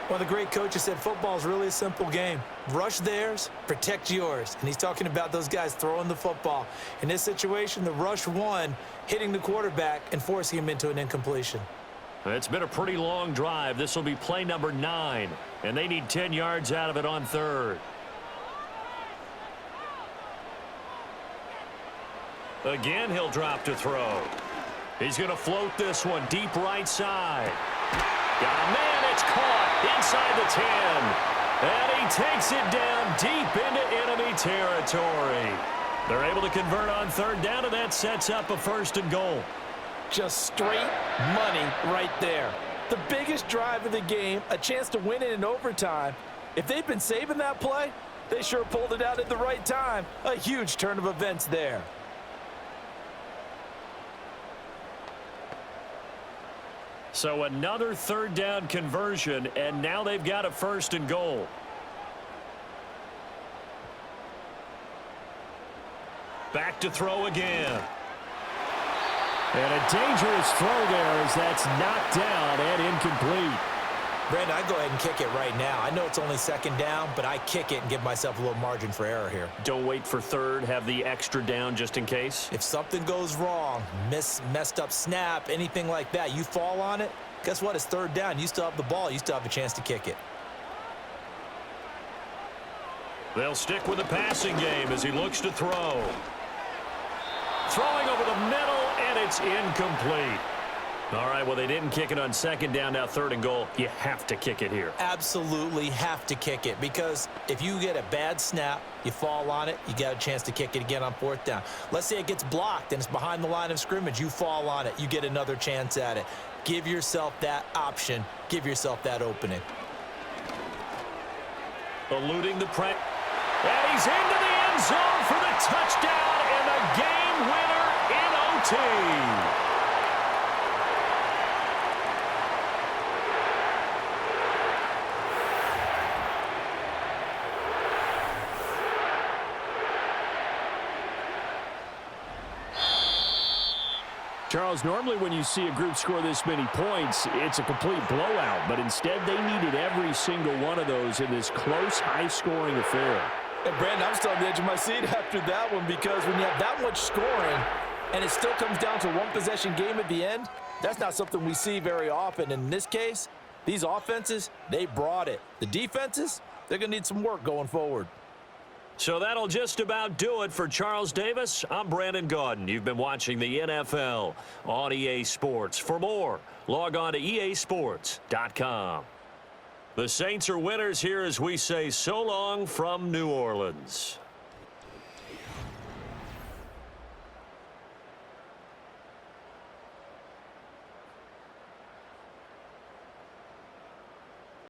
Speaker 3: Well, the great coaches said football is really a simple game. Rush theirs, protect yours. And he's talking about those guys throwing the football. In this situation, the rush won, hitting the quarterback and forcing him into an incompletion.
Speaker 4: It's been a pretty long drive. This will be play number 9, and they need 10 yards out of it on 3rd. Again, he'll drop to throw. He's going to float this one deep right side. Got a man, it's caught inside the 10. And he takes it down deep into enemy territory. They're able to convert on 3rd down, and that sets up a 1st and goal.
Speaker 3: Just straight money right there. The biggest drive of the game, a chance to win it in overtime. If they've been saving that play, they sure pulled it out at the right time. A huge turn of events there.
Speaker 4: So another 3rd down conversion, and now they've got a 1st and goal. Back to throw again.
Speaker 2: And a dangerous throw there as that's knocked down and incomplete.
Speaker 3: Brandon, I'd go ahead and kick it right now. I know it's only 2nd down, but I kick it and give myself a little margin for error here.
Speaker 4: Don't wait for 3rd. Have the extra down just in case.
Speaker 3: If something goes wrong, messed up snap, anything like that, you fall on it, guess what? It's 3rd down. You still have the ball. You still have a chance to kick it.
Speaker 4: They'll stick with the passing game as he looks to throw. Throwing over the middle, and it's incomplete. All right, well, they didn't kick it on second down, now third and goal. You have to kick it here.
Speaker 3: Absolutely have to kick it, because if you get a bad snap, you fall on it, you got a chance to kick it again on fourth down. Let's say it gets blocked and it's behind the line of scrimmage. You fall on it, you get another chance at it. Give yourself that option. Give yourself that opening.
Speaker 4: Eluding the press. And he's into the end zone for the touchdown and the game winner in OT.
Speaker 6: Charles, normally when you see a group score this many points, it's a complete blowout. But instead, they needed every single one of those in this close, high-scoring affair.
Speaker 3: And, Brandon, I'm still on the edge of my seat after that one, because when you have that much scoring and it still comes down to one possession game at the end, that's not something we see very often. In this case, these offenses, they brought it. The defenses, they're going to need some work going forward.
Speaker 4: So that'll just about do it for Charles Davis. I'm Brandon Gaudin. You've been watching the NFL on EA Sports. For more, log on to easports.com. The Saints are winners here as we say so long from New Orleans.